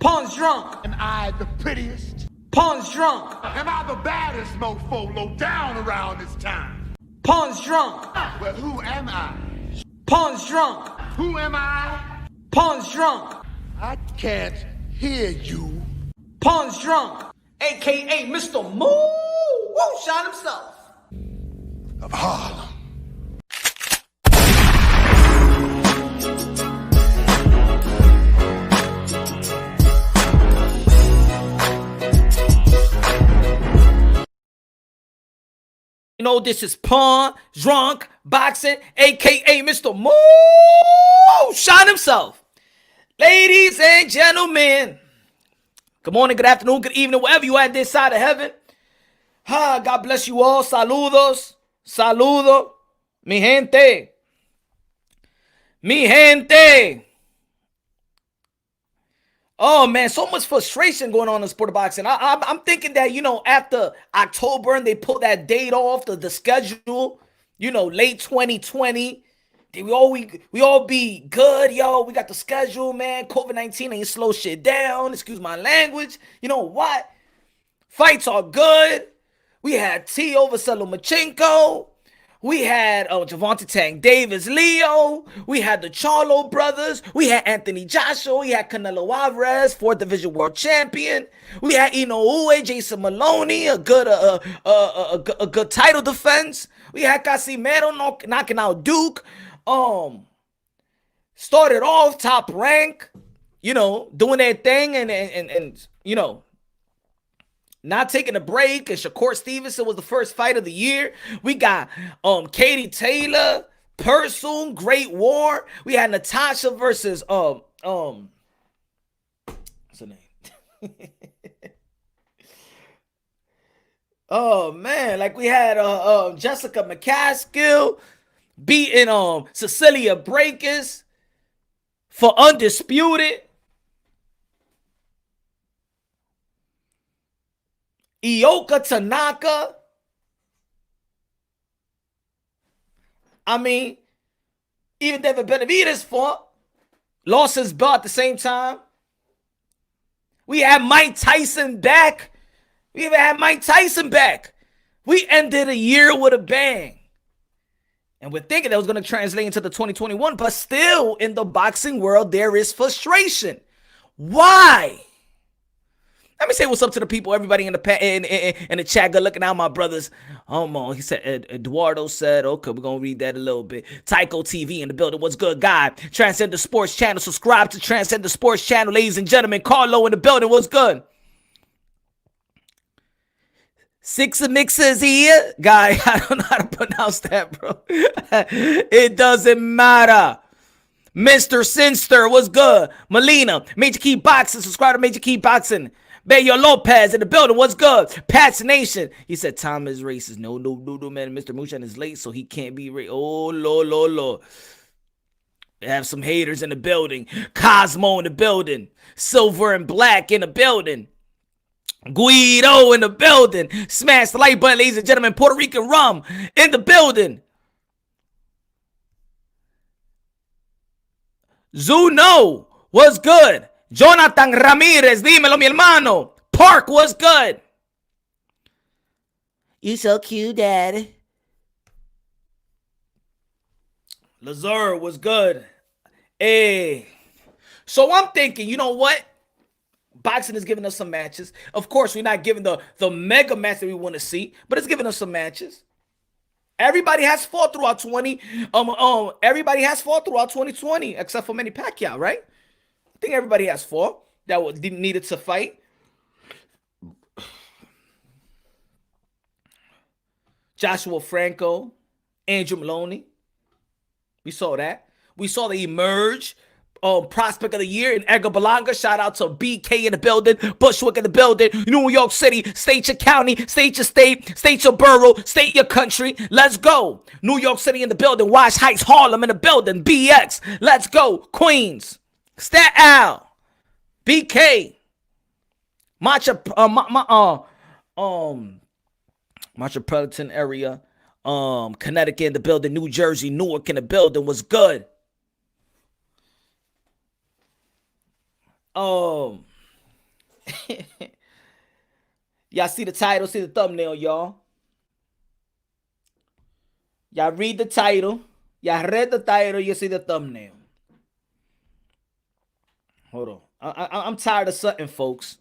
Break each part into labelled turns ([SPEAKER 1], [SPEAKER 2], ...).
[SPEAKER 1] Pawn's drunk.
[SPEAKER 2] Am I the prettiest?
[SPEAKER 1] Pawn's drunk.
[SPEAKER 2] Am I the baddest mofo low down around this town?
[SPEAKER 1] Pawn's drunk.
[SPEAKER 2] Well, who am I?
[SPEAKER 1] Pawn's drunk.
[SPEAKER 2] Who am I?
[SPEAKER 1] Pawn's drunk.
[SPEAKER 2] I can't hear you.
[SPEAKER 1] Pawn's drunk. AKA Mr. Moonshine himself.
[SPEAKER 2] Of Harlem.
[SPEAKER 1] You know, this is Pawn, Drunk, Boxing, a.k.a. Mr. Moonshine himself. Ladies and gentlemen, good morning, good afternoon, good evening, wherever you are this side of heaven. God bless you all. Saludos. Saludo. Mi gente. Mi gente. Oh, man, so much frustration going on in the sport of boxing. I'm thinking that, after October and they pull that date off, the schedule, late 2020, we all be good, yo. We got the schedule, man. COVID-19 ain't slow shit down. Excuse my language. You know what? Fights are good. We had T over Lomachenko. We had Gervonta Tank Davis, Leo. We had the Charlo brothers. We had Anthony Joshua. We had Canelo Alvarez, 4th Division World Champion. We had Inoue, Jason Maloney, a good title defense. We had Casimero knocking out Duke. Started off top rank, doing their thing and not taking a break, and Shakur Stevenson was the first fight of the year. We got Katie Taylor, Persoon, Great War. We had Natasha versus what's her name? Oh man, like we had Jessica McCaskill beating Cecilia Brækhus for undisputed. Ioka Tanaka. I mean, even David Benavidez fought. Lost his belt at the same time. We had Mike Tyson back. We even had Mike Tyson back. We ended a year with a bang. And we're thinking that was going to translate into the 2021. But still, in the boxing world, there is frustration. Why? Let me say what's up to the people, everybody in the chat. Good looking out, my brothers. He said, Eduardo said, okay, we're going to read that a little bit. Tycho TV in the building. What's good, guy? Transcend Sports Channel. Subscribe to Transcend Sports Channel, ladies and gentlemen. Carlo in the building. What's good? Six mixers here. Guy, I don't know how to pronounce that, bro. It doesn't matter. Mr. Sinster, what's good? Melina, Major Key Boxing. Subscribe to Major Key Boxing. Bayo Lopez in the building. What's good? Pat's Nation. He said Tom is racist. No, man. Mr. Moonshine is late, so he can't be racist. Oh, Lord. We have some haters in the building. Cosmo in the building. Silver and Black in the building. Guido in the building. Smash the like button, ladies and gentlemen. Puerto Rican Rum in the building. Zuno, what's good? Jonathan Ramirez, dímelo, mi hermano. Park, what's good? You so cute, Dad. Lazar, what's good? Hey. So I'm thinking, you know what? Boxing is giving us some matches. Of course, we're not giving the mega match that we want to see, but it's giving us some matches. Everybody has fought throughout everybody has fought throughout 2020, except for Manny Pacquiao, right? I think everybody has fought that needed to fight. Joshua Franco, Andrew Maloney. We saw that. We saw the emerge prospect of the year in Edgar Berlanga. Shout out to BK in the building, Bushwick in the building, New York City. State your county, state your state, state your borough, state your country. Let's go. New York City in the building, Wash Heights, Harlem in the building, BX. Let's go. Queens, Staten Island, BK, metropolitan area, Connecticut in the building, New Jersey, Newark in the building. Was good. Y'all see the title, see the thumbnail, y'all. Y'all read the title. Y'all read the title, you see the thumbnail. Hold on. I'm tired of something, folks.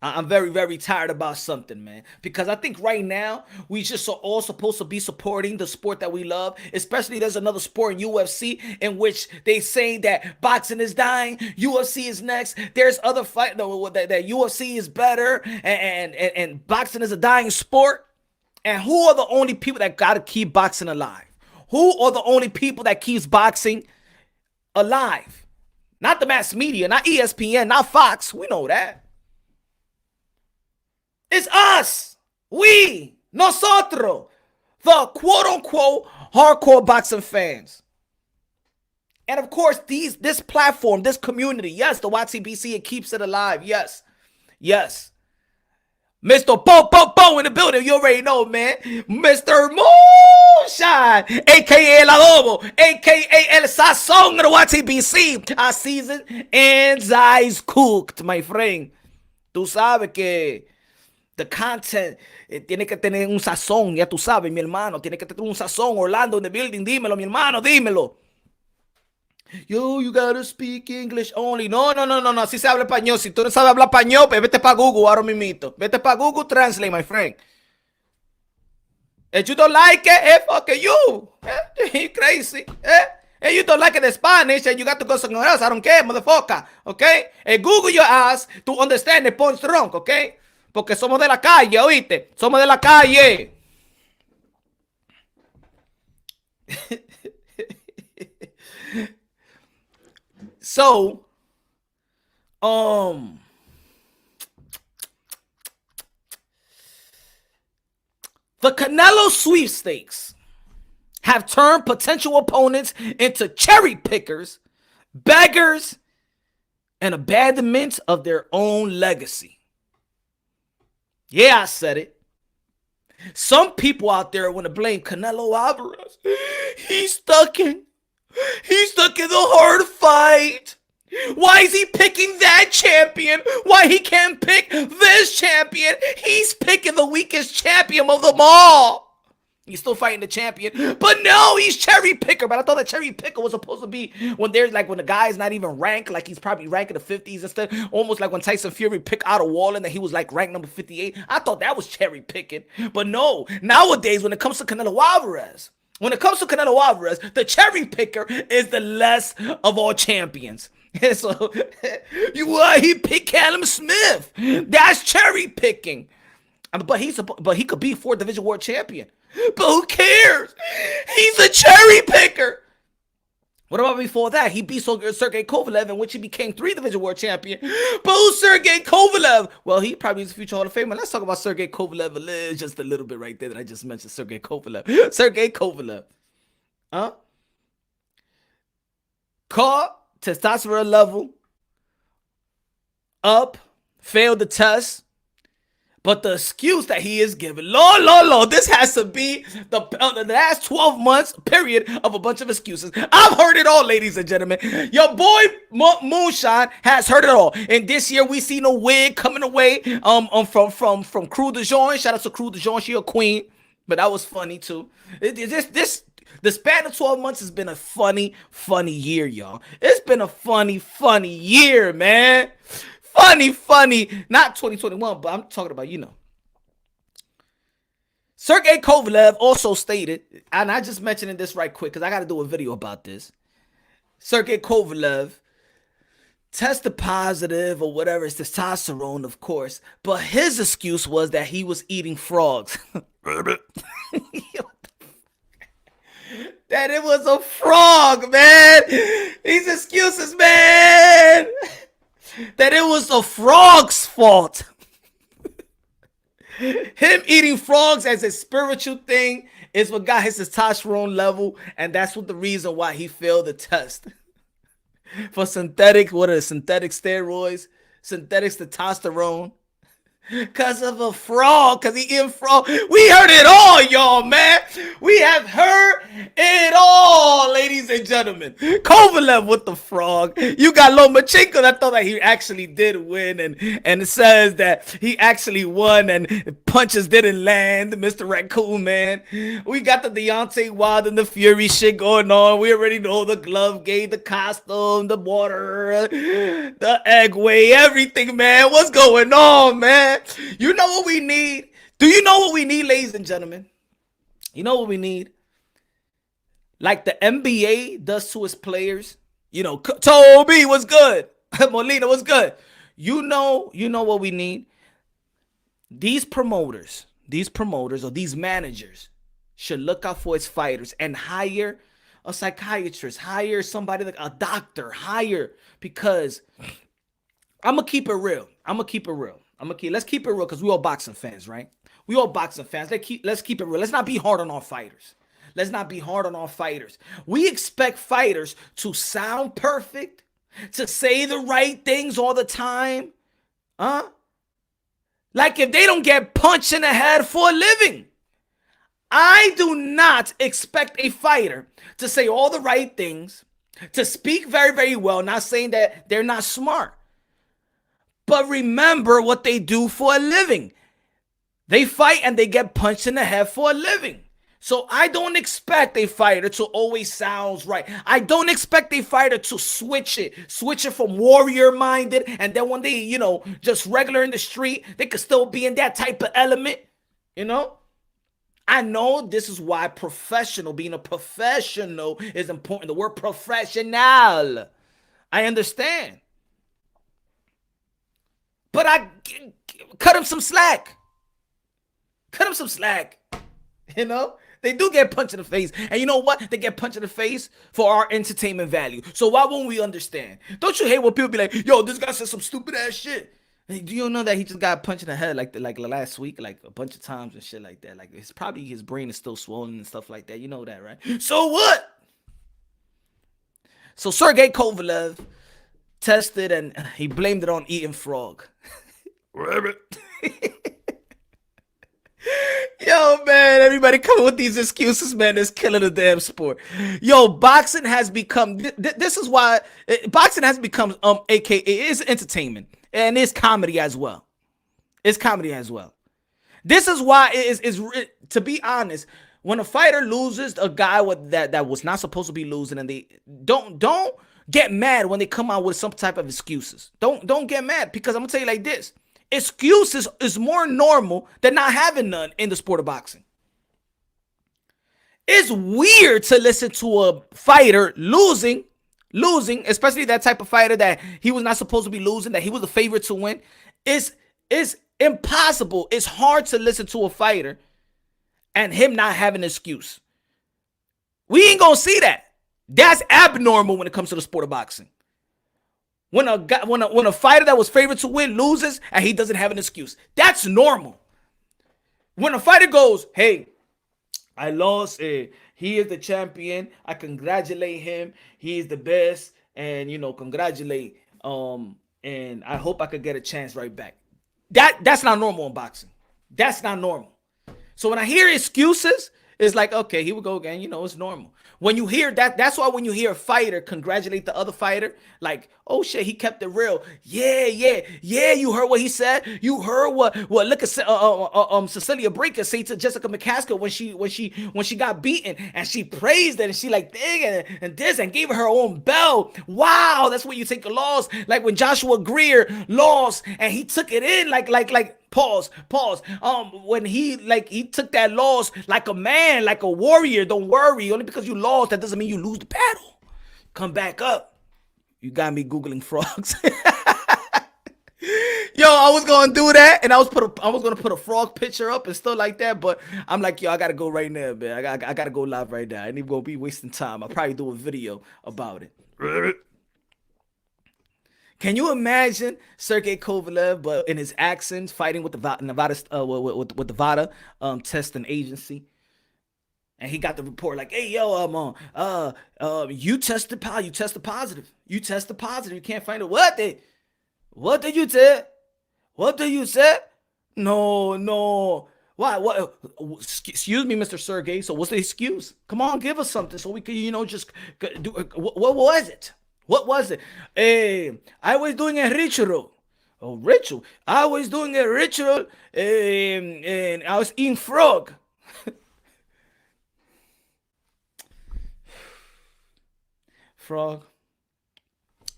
[SPEAKER 1] I'm very, very tired about something, man. Because I think right now, we just are all supposed to be supporting the sport that we love. Especially there's another sport in UFC in which they saying that boxing is dying, UFC is next. There's other fight that UFC is better and boxing is a dying sport. And who are the only people that got to keep boxing alive? Who are the only people that keeps boxing alive? Not the mass media, not ESPN, not Fox. We know that. It's us. We. Nosotros. The quote-unquote hardcore boxing fans. And of course, this platform, this community, yes, the YTBC, it keeps it alive. Yes. Yes. Mr. Bo in the building. You already know, man. Mr. Moonshine, a.k.a. El Adobo, a.k.a. El Sazón of the YTBC. Our season ends eyes cooked, my friend. Tú sabes que the content tiene que tener un sazón. Ya tú sabes, mi hermano. Tiene que tener un sazón. Orlando in the building. Dímelo, mi hermano. Dímelo. Yo, you gotta speak English only. No. Si se habla español. Si tú no sabes hablar español, pues vete para Google ahora mismito. Vete para Google Translate, my friend. If you don't like it, fuck you. You crazy. And you don't like the Spanish, and you got to go somewhere else. I don't care, motherfucker. Okay? And Google your ass to understand the points wrong, okay? Porque somos de la calle, ¿oíste? Somos de la calle. So, the Canelo sweepstakes have turned potential opponents into cherry pickers, beggars, and abandonment of their own legacy. Yeah, I said it. Some people out there want to blame Canelo Alvarez. He's stuck in the hard fight. Why is he picking that champion? Why he can't pick this champion? He's picking the weakest champion of them all. He's still fighting the champion, but no, he's cherry picker. But I thought that cherry picker was supposed to be when there's like when the guy's not even ranked, like he's probably ranked in the 50s instead. Almost like when Tyson Fury picked out a wall and that he was like ranked number 58. I thought that was cherry picking, but no. Nowadays, when it comes to Canelo Alvarez, the cherry picker is the less of all champions. And so he picked Callum Smith. That's cherry picking. But he could be 4th division world champion. But who cares? He's a cherry picker. What about before that? He beat Sergey Kovalev, in which he became 3rd division world champion. But who's Sergey Kovalev? Well, he probably is a future Hall of Famer. Let's talk about Sergey Kovalev just a little bit right there that I just mentioned. Sergey Kovalev. Sergey Kovalev. Caught testosterone level up, failed the test. But the excuse that he is giving, Lord, this has to be the last 12 months period of a bunch of excuses. I've heard it all, ladies and gentlemen. Your boy Moonshine has heard it all. And this year we see no wig coming away from Crew de Jean. Shout out to Crew de Jean, she a queen. But that was funny too. The span of 12 months has been a funny year, y'all. It's been a funny year, man. Funny. Not 2021, but I'm talking about, Sergey Kovalev also stated, and I just mentioned this right quick because I got to do a video about this. Sergey Kovalev tested positive or whatever, it's testosterone, of course. But his excuse was that he was eating frogs. That it was a frog, man. These excuses, man. That it was a frog's fault. Him eating frogs as a spiritual thing is what got his testosterone level, and that's what the reason why he failed the test. For synthetic steroids, synthetic testosterone. Because of a frog, because he eating frog. We heard it all, y'all, man. We have heard it all, ladies and gentlemen. Kovalev with the frog. You got Lomachenko that thought that he actually did win, and it says that he actually won and punches didn't land, Mr. Raccoon Man. We got the Deontay Wilder and the Fury shit going on. We already know the glove game, the costume, the water, the egg way, everything, man. What's going on, man? You know what we need? Do you know what we need, ladies and gentlemen? You know what we need? Like the NBA does to its players. You know, Toby was good. Molina was good. You know what we need? These promoters or these managers should look out for its fighters and hire a psychiatrist, hire somebody like a doctor, because I'm gonna keep it real. Let's keep it real because we all boxing fans, right? We all boxing fans. Let's keep it real. Let's not be hard on our fighters. We expect fighters to sound perfect, to say the right things all the time. Like if they don't get punched in the head for a living. I do not expect a fighter to say all the right things, to speak very, very well, not saying that they're not smart. But remember what they do for a living. They fight and they get punched in the head for a living. So I don't expect a fighter to always sound right. I don't expect a fighter to switch it from warrior minded, and then when they, just regular in the street, they could still be in that type of element, I know this is why being a professional is important. The word professional. I understand. But I cut him some slack. They do get punched in the face. And you know what? They get punched in the face for our entertainment value. So why won't we understand? Don't you hate when people be like, yo, this guy said some stupid ass shit? Do you know that he just got punched in the head like last week, like a bunch of times and shit like that? Like it's probably his brain is still swollen and stuff like that. You know that, right? So what? So Sergey Kovalev tested and he blamed it on eating frog. Yo, man, everybody coming with these excuses, man. It's killing the damn sport. Yo, boxing has become. This is why boxing has become AKA it's entertainment and it's comedy as well. This is why it is to be honest. When a fighter loses a guy that was not supposed to be losing, and they don't get mad when they come out with some type of excuses. Don't get mad, because I'm gonna tell you like this. Excuses is more normal than not having none in the sport of boxing. It's weird to listen to a fighter losing, especially that type of fighter that he was not supposed to be losing, that he was the favorite to win. It's impossible. It's hard to listen to a fighter and him not having an excuse. We ain't gonna see that. That's abnormal when it comes to the sport of boxing. When a fighter that was favored to win loses and he doesn't have an excuse, that's normal. When a fighter goes, hey, I lost, he is the champion, I congratulate him, he is the best, and congratulate, and I hope I could get a chance right back. That's not normal in boxing. That's not normal. So when I hear excuses, it's like, okay, here we go again. It's normal. When you hear that, that's why when you hear a fighter congratulate the other fighter, like, oh shit, he kept it real. Yeah. You heard what he said. You heard what look at Cecilia Breaker say to Jessica McCaskill when she got beaten, and she praised it, and she like dang and this, and gave her own belt. Wow, that's when you take a loss. Like when Joshua Greer lost and he took it in like pause. When he took that loss like a man, like a warrior. Don't worry. Only because you lost, that doesn't mean you lose the battle. Come back up. You got me Googling frogs. Yo, I was gonna do that, and I was gonna put a frog picture up and stuff like that, but I'm like, yo, I gotta go right now, man. I gotta go live right now. I ain't even gonna be wasting time. I'll probably do a video about it. Can you imagine Sergey Kovalev, but in his accents, fighting with the Nevada with the VADA testing agency, and he got the report like, "Hey, yo, you tested positive. You tested positive. You can't find it. What did you say? What did you say? No, no. Why? What? Excuse me, Mr. Sergey. So what's the excuse? Come on, give us something so we can, just do. What was it? What was it? Hey, I was doing a ritual. Oh, ritual. I was doing a ritual, and I was eating frog. Frog.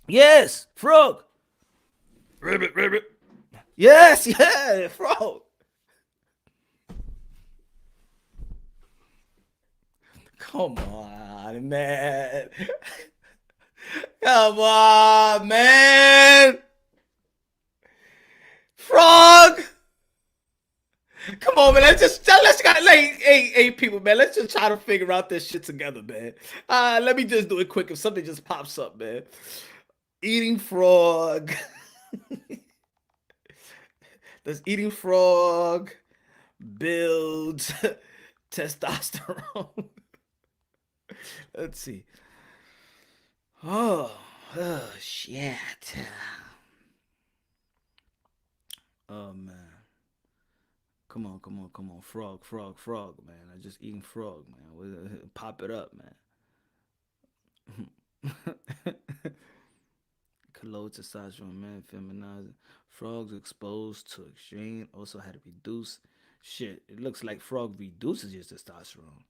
[SPEAKER 1] Yes, frog. Ribbit, ribbit. Yes, yeah, frog. Come on, man. Come on, man. Frog. Come on, man. Let's got like hey people, man. Let's just try to figure out this shit together, man. Let me just do it quick if something just pops up, man. Eating frog. Does eating frog builds testosterone? Let's see. Oh shit. Oh man. Come on, come on, come on. Frog, frog, frog, man. I just eating frog, man. Pop it up, man. Low testosterone, man, feminizing. Frogs exposed to extreme also had to reduce. Shit, it looks like frog reduces your testosterone.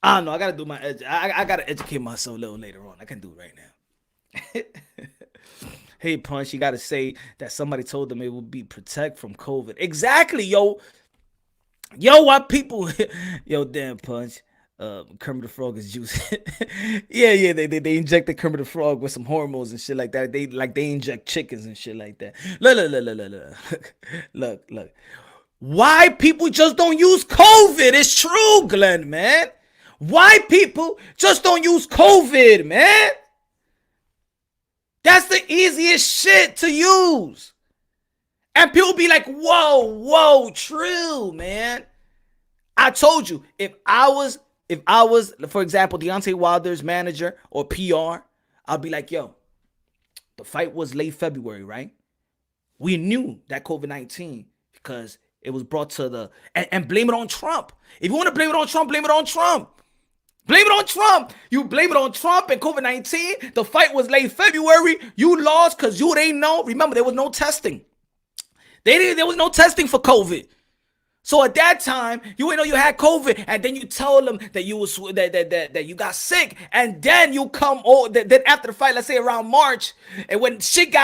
[SPEAKER 1] I don't know. I gotta do my. I gotta educate myself a little later on. I can do it right now. Hey, Punch, you gotta say that somebody told them it would be protect from COVID. Exactly, yo. Yo, why people? Yo, damn, Punch. Kermit the Frog is juice. Yeah, they injected Kermit the Frog with some hormones and shit like that. They inject chickens and shit like that. Look. Why people just don't use COVID? It's true, Glenn, man. Why people just don't use COVID, man? That's the easiest shit to use. And people be like, whoa, true, man. I told you, if I was, for example, Deontay Wilder's manager or PR, I'll be like, yo, the fight was late February, right? We knew that COVID-19 because it was brought to the, and blame it on Trump. If you want to blame it on Trump, blame it on Trump. Blame it on Trump. You blame it on Trump and COVID-19. The fight was late February. You lost because you didn't know. Remember, there was no testing. There was no testing for COVID. So at that time, you didn't know you had COVID, and then you tell them that you was that you got sick, and then you come then after the fight, let's say around March, and when shit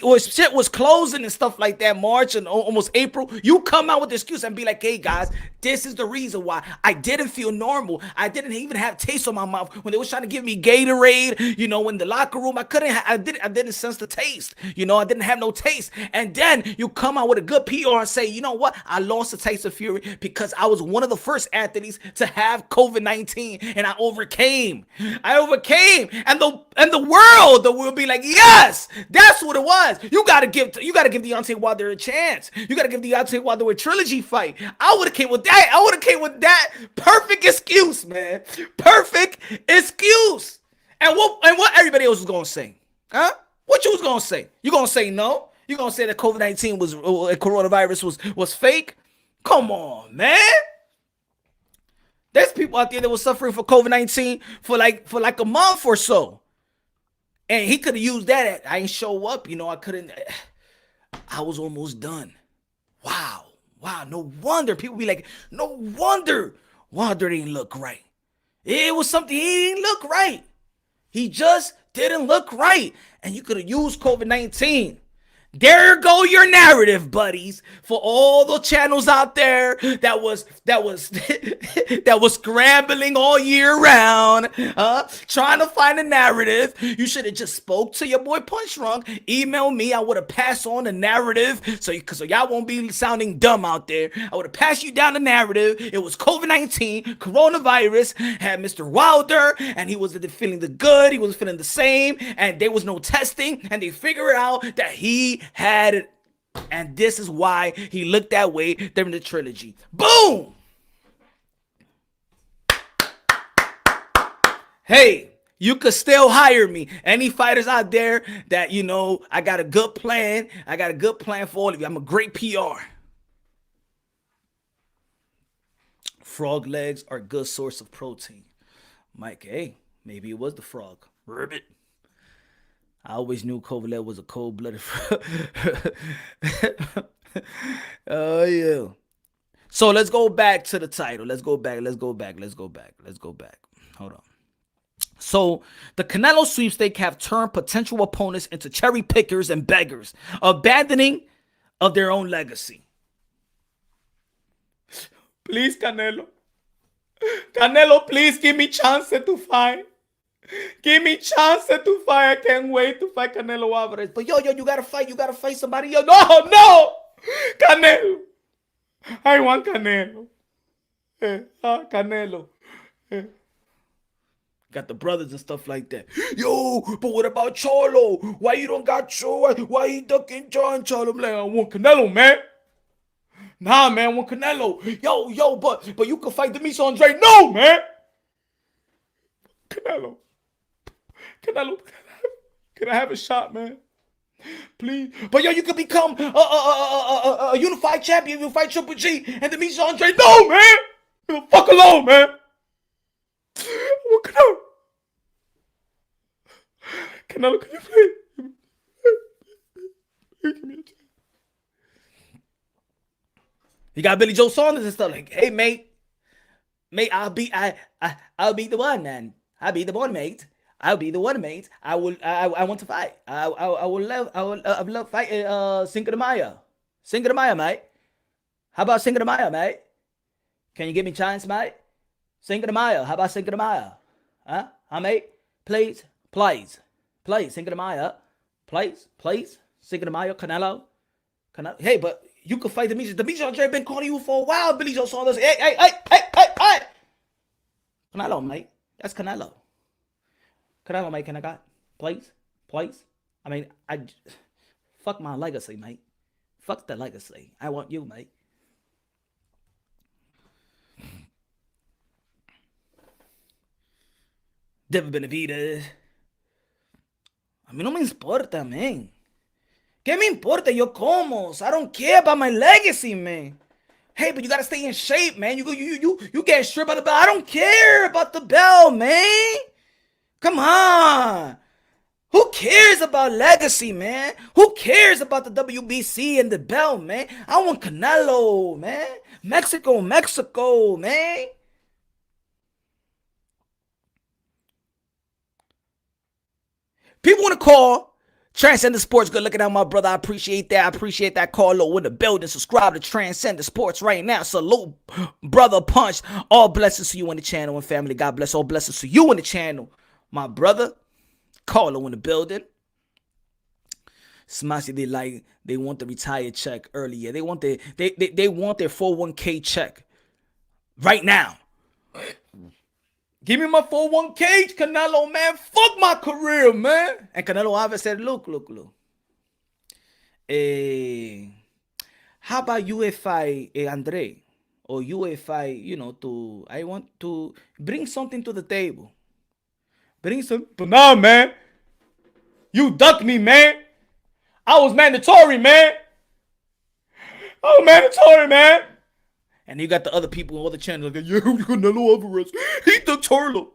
[SPEAKER 1] was closing and stuff like that, March and almost April, you come out with the excuse and be like, hey guys, this is the reason why I didn't feel normal. I didn't even have taste on my mouth when they was trying to give me Gatorade. You know, in the locker room, I didn't sense the taste. You know, I didn't have no taste, and then you come out with a good PR and say, you know what, I lost the taste of fury because I was one of the first athletes to have COVID-19 and I overcame. And the world will be like, yes, that's what it was. You gotta give Deontay Wilder a chance. You gotta give Deontay Wilder a trilogy fight. I would have came with that perfect excuse, man. Perfect excuse. And what everybody else was gonna say? Huh? What you was gonna say? You gonna say no? You gonna say that COVID-19 coronavirus was fake? Come on, man. There's people out there that was suffering for COVID-19 for like a month or so. And he could have used that. I ain't show up. You know, I was almost done. Wow. No wonder people be like, no wonder Wilder didn't look right. It was something, he didn't look right. He just didn't look right. And you could have used COVID-19. There go your narrative, buddies, for all the channels out there that was that was scrambling all year round, trying to find a narrative. You should have just spoke to your boy Punch Drunk. Email me, I would have passed on the narrative, so y'all won't be sounding dumb out there. I would have passed you down the narrative. It was COVID-19, coronavirus, had Mr. Wilder, and he wasn't feeling the good. He wasn't feeling the same, and there was no testing, and they figured out that he had it, and this is why he looked that way during the trilogy. Boom! Hey, you could still hire me. Any fighters out there that, you know, I got a good plan. I got a good plan for all of you. I'm a great PR. Frog legs are a good source of protein. Mike, hey, maybe it was the frog. Ribbit. I always knew Kovalev was a cold-blooded frog. Oh, yeah. So let's go back to the title. Let's go back. Hold on. So the Canelo sweepstakes have turned potential opponents into cherry pickers and beggars, abandoning of their own legacy. Please, Canelo. Canelo, please give me chance to fight. Give me chance to fight. I can't wait to fight Canelo Alvarez. But yo, you gotta fight. You gotta fight somebody. Yo, no. Canelo. I want Canelo. Canelo. Got the brothers and stuff like that. Yo, but what about Charlo? Why you don't got Charlo? Why you ducking John Charlo? I'm like, I want Canelo, man. Nah, man, I want Canelo. Yo, but you can fight Demetrius Andre. No, man. Canelo, can I have a shot, man? Please. But yo, you could become a unified champion. You fight Triple G and Demetrius Andre. No, man. Leave the fuck alone, man. I want Canelo. Canelo, can you please? Give me a chance. You got Billy Joe Saunders and stuff like, hey, mate, I'll be the one, man. I'll be the one, mate. I'll be the one, mate. I want to fight. I would love fight Cinco de Mayo. Cinco de Mayo, mate. How about Cinco de Mayo, mate? Can you give me a chance, mate? Cinco de Mayo. How about Cinco de Mayo? Huh, mate? Please. Cinco de Mayo. Please. Cinco de Mayo, Canelo. Hey, but you could fight Demetrius. Demetrius Andre been calling you for a while. Billy Joe Saunders. Hey. Canelo, mate. That's Canelo. Canelo, mate. Can I got? Please. I mean, fuck my legacy, mate. Fuck the legacy. I want you, mate. Deve Benavides. A mí no me importa, man. ¿Qué me importa? Yo como. I don't care about my legacy, man. Hey, but you gotta stay in shape, man. You get stripped by the belt. I don't care about the belt, man. Come on. Who cares about legacy, man? Who cares about the WBC and the belt, man? I want Canelo, man. Mexico, man. People want to call Transcendent Sports. Good looking out, my brother. I appreciate that. Carlo in the building. Subscribe to Transcendent Sports right now. Salute, brother Punch. All blessings to you in the channel and family. God bless. All blessings to you in the channel, my brother. Carlo in the building. Smashy, they want the retired check earlier. They want their 401k check right now. Give me my 401k, Canelo, man. Fuck my career, man. And Canelo Alvarez said, look. How about you if Andre? Or you if I want to bring something to the table. But nah, man. You ducked me, man. I was mandatory, man. And you got the other people on other channels like, yeah, Canelo Alvarez. He ducked Charlo.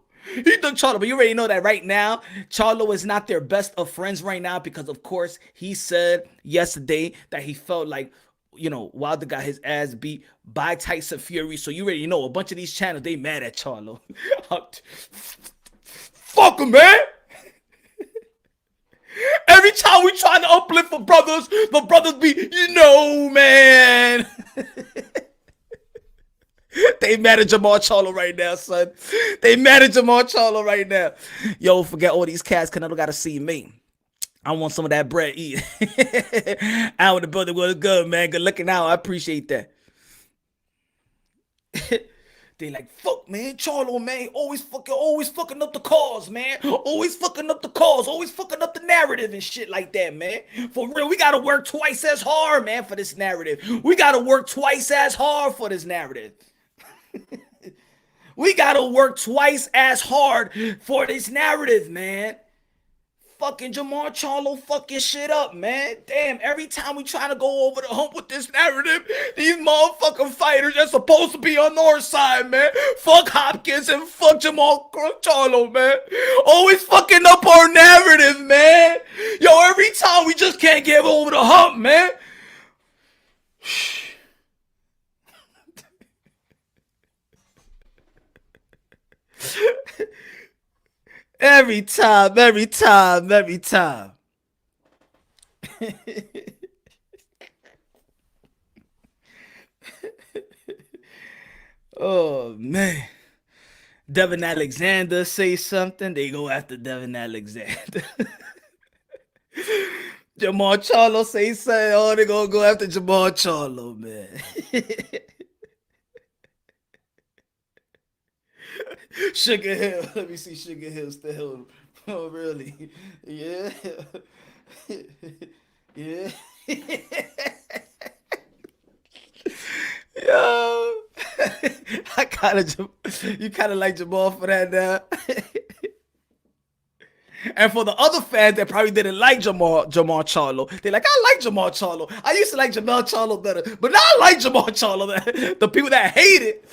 [SPEAKER 1] But you already know that right now, Charlo is not their best of friends right now because, of course, he said yesterday that he felt like, Wilder got his ass beat by Tyson Fury. So you already know a bunch of these channels, they mad at Charlo. Fuck him, man. Every time we try to uplift the brothers be, man. They mad at Jamal Charlo right now, son. Yo, forget all these cats. Canelo gotta see me. I want some of that bread eat. Out in the building was good, man. Good looking out. I appreciate that. They like, fuck, man. Charlo, man. Always fucking up the cause, man. Always fucking up the narrative and shit like that, man. For real, we gotta work twice as hard, man, for this narrative. We gotta work twice as hard, fucking Jamal Charlo fucking shit up, man. Damn, every time we trying to go over the hump with this narrative, these motherfucking fighters are supposed to be on our side, man. Fuck Hopkins and fuck Jamal Charlo, man. Always fucking up our narrative, man. Yo, every time we just can't get over the hump, man. Every time. Oh, man. Devin Alexander say something, they go after Devin Alexander. Jamal Charlo say something, oh, they gonna go after Jamal Charlo, man. Sugar Hill. Let me see Sugar Hill still. Oh, really? Yeah. Yeah. Yo. You kind of like Jamal for that now. And for the other fans that probably didn't like Jamal Charlo, they're like, I like Jamal Charlo. I used to like Jamal Charlo better, but now I like Jamal Charlo. The people that hate it,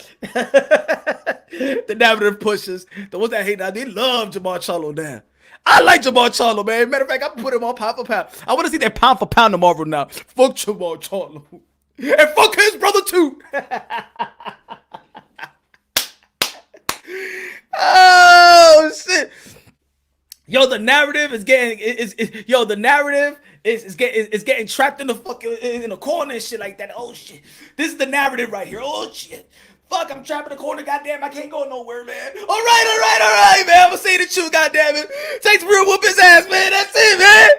[SPEAKER 1] the narrative pushers, the ones that hate it, they love Jamal Charlo now. I like Jamal Charlo, man. Matter of fact, I put him on pound for pound. I want to see that pound for pound tomorrow now. Fuck Jamal Charlo. And fuck his brother too. Oh, shit. Yo, the narrative is getting getting trapped in the fucking in the corner and shit like that. Oh shit, this is the narrative right here. Oh shit, fuck, I'm trapped in the corner. Goddamn, I can't go nowhere, man. All right, man. I'm gonna say the truth. Goddamn it, takes real whoop his ass, man. That's it, man.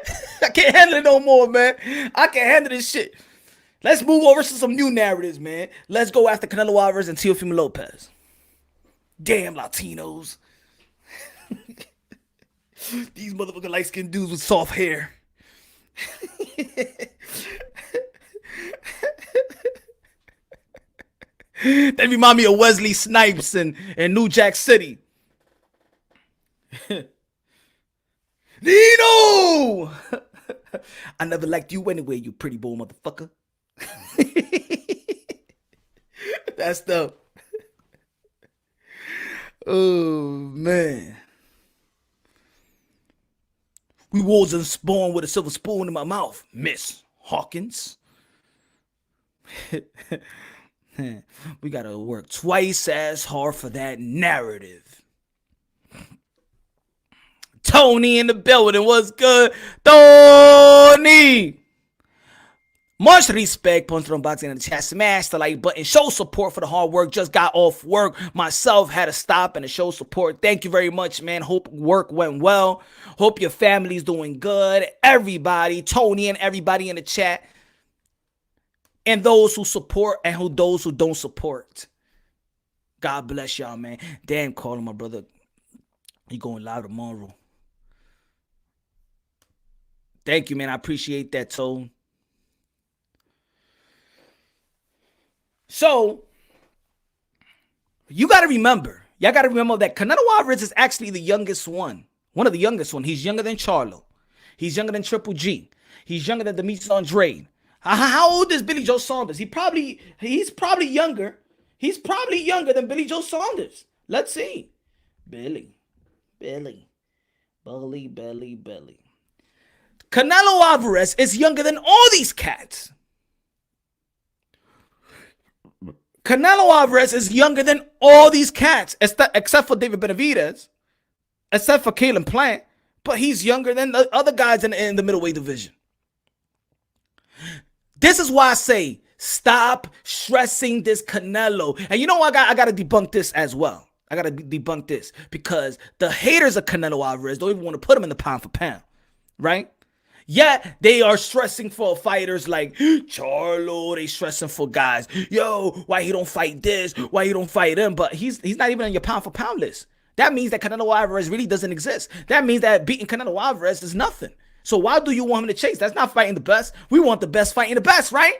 [SPEAKER 1] I can't handle it no more, man. I can't handle this shit. Let's move over to some new narratives, man. Let's go after Canelo Alvarez and Teofimo Lopez. Damn Latinos. These motherfucking light-skinned dudes with soft hair. They remind me of Wesley Snipes in New Jack City. Nino! I never liked you anyway, you pretty boy motherfucker. That's dope. Oh, man. We wasn't born with a silver spoon in my mouth, Miss Hawkins. We gotta work twice as hard for that narrative. Tony in the building, what's good? Tony! Much respect, Punch on Boxing in the chat. Smash the like button. Show support for the hard work. Just got off work. Myself had to stop and to show support. Thank you very much, man. Hope work went well. Hope your family's doing good. Everybody, Tony and everybody in the chat. And those who support and those who don't support. God bless y'all, man. Damn, calling my brother. He going live tomorrow. Thank you, man. I appreciate that, Tone. So, y'all got to remember that Canelo Alvarez is actually the youngest one. One of the youngest one. He's younger than Charlo. He's younger than Triple G. He's younger than Demetrius Andrade. How old is Billy Joe Saunders? He's probably younger. He's probably younger than Billy Joe Saunders. Let's see. Billy. Canelo Alvarez is younger than all these cats. Canelo Alvarez is younger than all these cats, except for David Benavidez, except for Caleb Plant, but he's younger than the other guys in the middleweight division. This is why I say, stop stressing this Canelo. And you know what? I got to debunk this as well. I got to debunk this because the haters of Canelo Alvarez don't even want to put him in the pound for pound, right? Yeah, they are stressing for fighters like Charlo. They stressing for guys. Yo, why he don't fight this? Why he don't fight him? But he's not even on your pound for pound list. That means that Canelo Alvarez really doesn't exist. That means that beating Canelo Alvarez is nothing. So why do you want him to chase? That's not fighting the best. We want the best fighting the best, right?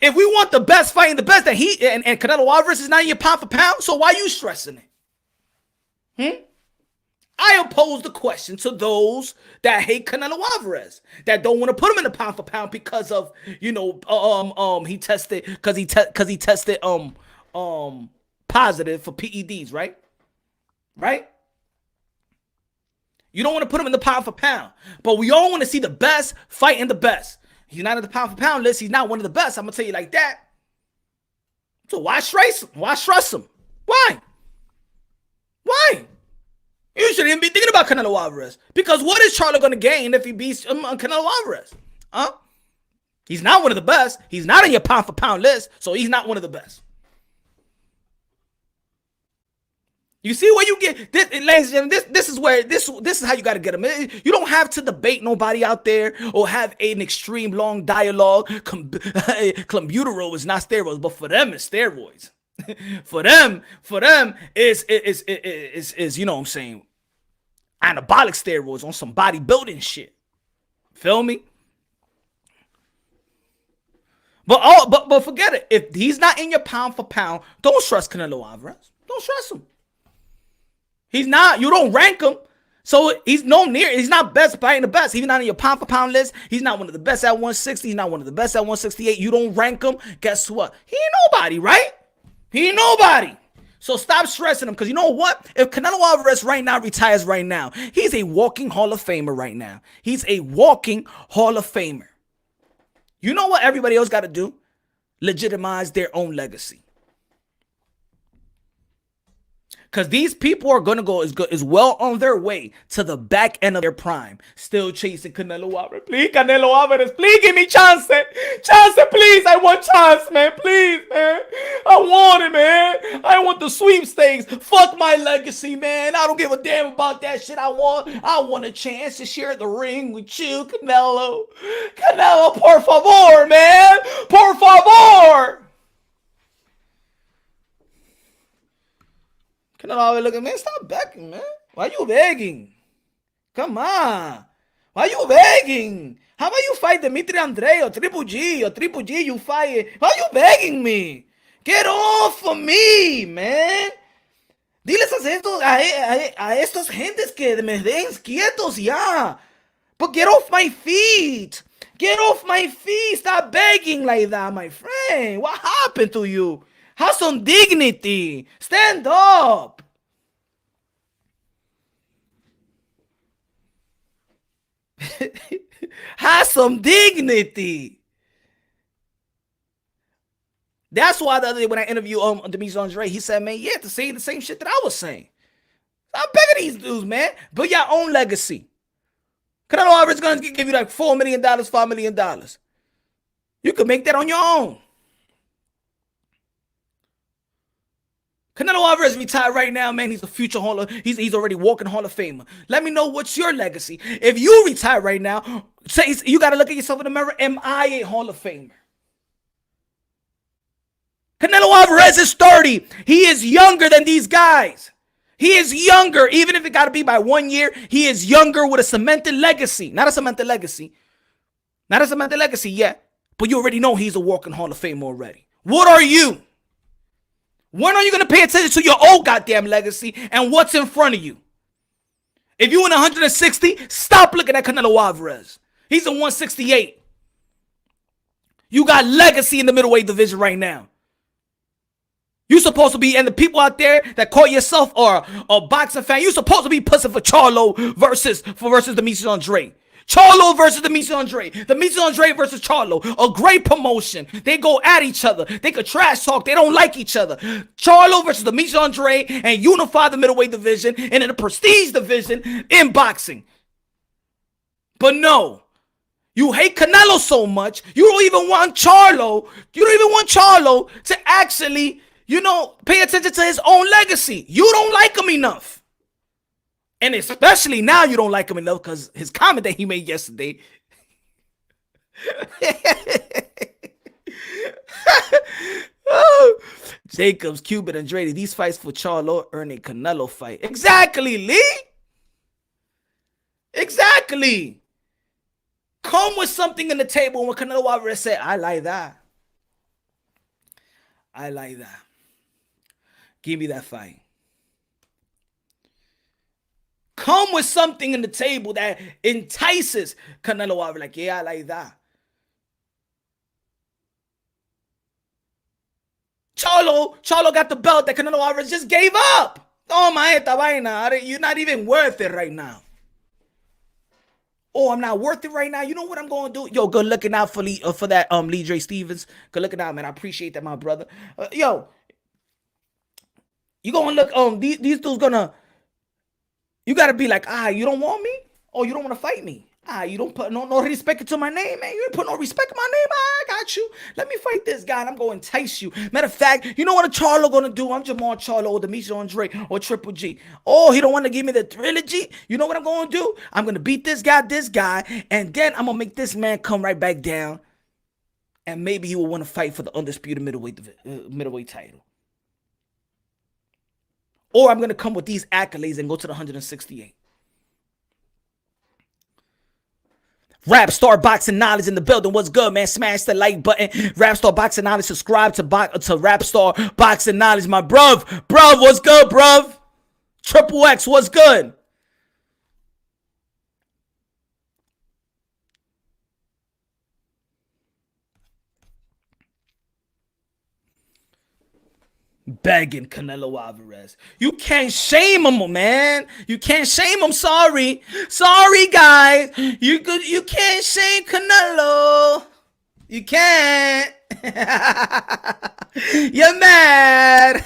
[SPEAKER 1] If we want the best fighting the best, then he and Canelo Alvarez is not in your pound for pound. So why are you stressing it? I pose the question to those that hate Canelo Alvarez, that don't want to put him in the pound for pound because of, he tested, because he tested positive for PEDs, right? Right? You don't want to put him in the pound for pound, but we all want to see the best fighting the best. He's not in the pound for pound list. He's not one of the best. I'm gonna tell you like that. So why stress him? Why stress him? Why? Why? You shouldn't even be thinking about Canelo Alvarez. Because what is Charlo going to gain if he beats Canelo Alvarez? Huh? He's not one of the best. He's not in your pound for pound list, so he's not one of the best. You see where you get this, ladies and gentlemen. This is where this is how you got to get them. You don't have to debate nobody out there or have an extreme long dialogue. Clenbuterol is not steroids, but for them it's steroids. for them is you know what I'm saying, anabolic steroids on some bodybuilding shit. Feel me? But forget it. If he's not in your pound for pound, don't stress Canelo Alvarez. Don't stress him. He's not. You don't rank him. So he's not best fighting the best. He's not in your pound for pound list. He's not one of the best at 160. He's not one of the best at 168. You don't rank him. Guess what? He ain't nobody, right? He ain't nobody. So stop stressing him, because you know what? If Canelo Alvarez right now retires right now, he's a walking Hall of Famer right now. He's a walking Hall of Famer. You know what everybody else got to do? Legitimize their own legacy. Because these people are going to go is well on their way to the back end of their prime. Still chasing Canelo Alvarez. Please, Canelo Alvarez, please give me chance. Chance, please. I want chance, man. Please, man. I want it, man. I want the sweepstakes. Fuck my legacy, man. I don't give a damn about that shit. I want a chance to share the ring with you, Canelo. Canelo, por favor, man. Por favor. Canelo, look at me. Stop begging, man. Why you begging? Come on. Why you begging? How about you fight Dimitri Andre or Triple G you fight? Why you begging me? Get off of me, man. Diles a estos gentes que me den quietos ya. But get off my feet. Get off my feet. Stop begging like that, my friend. What happened to you? Have some dignity. Stand up. Have some dignity. That's why the other day when I interviewed Demetrius Andre, he said, man, yeah, to say the same shit that I was saying. I'm begging these dudes, man. Build your own legacy. Canelo Alvarez is going to give you like $4 million, $5 million. You can make that on your own. Canelo Alvarez retired right now, man. He's a future he's already walking Hall of Famer. Let me know what's your legacy. If you retire right now, say you got to look at yourself in the mirror. Am I a Hall of Famer? Canelo Alvarez is 30. He is younger than these guys. He is younger, even if it got to be by 1 year. He is younger with a cemented legacy. Not a cemented legacy. Not a cemented legacy yet. But you already know he's a walking Hall of Fame already. What are you? When are you going to pay attention to your old goddamn legacy and what's in front of you? If you're in 160, stop looking at Canelo Alvarez. He's in 168. You got legacy in the middleweight division right now. You're supposed to be, and the people out there that call yourself or a boxing fan, you're supposed to be pushing for Charlo versus Demetrius Andre. Charlo versus Demetrius Andre. Demetrius Andre versus Charlo. A great promotion. They go at each other. They could trash talk. They don't like each other. Charlo versus Demetrius Andre and unify the middleweight division and in the prestige division in boxing. But no. You hate Canelo so much. You don't even want Charlo. You don't even want Charlo to actually, pay attention to his own legacy. You don't like him enough. And especially now you don't like him enough because his comment that he made yesterday. Jacobs, Cuban, and Drady. These fights for Charlo earn a Canelo fight. Exactly, Lee. Exactly. Come with something in the table when Canelo Alvarez said, I like that. I like that. Give me that fight. Come with something in the table that entices Canelo Alvarez. Like, yeah, I like that. Charlo got the belt that Canelo Alvarez just gave up. Oh, my esta vaina. You're not even worth it right now. Oh, I'm not worth it right now. You know what I'm going to do? Yo, good looking out for that Lee J. Stevens. Good looking out, man. I appreciate that, my brother. Yo, you going to look, these dudes going to, you got to be like, you don't want me? Oh, you don't want to fight me? You don't put no respect to my name, man. You didn't put no respect to my name. I got you. Let me fight this guy, and I'm going to entice you. Matter of fact, you know what a Charlo going to do? I'm Jamal Charlo or Demetrius Andre or Triple G. Oh, he don't want to give me the trilogy? You know what I'm going to do? I'm going to beat this guy, and then I'm going to make this man come right back down, and maybe he will want to fight for the undisputed middleweight title. Or I'm going to come with these accolades and go to the 168. Rap Star Boxing Knowledge in the building. What's good, man? Smash the like button. Rap Star Boxing Knowledge. Subscribe to Rap Star Boxing Knowledge. My bruv, what's good, bruv? Triple X, what's good? Begging Canelo Alvarez. You can't shame him, man. You can't shame him. Sorry, guys. You can't shame Canelo. You can't. You're mad.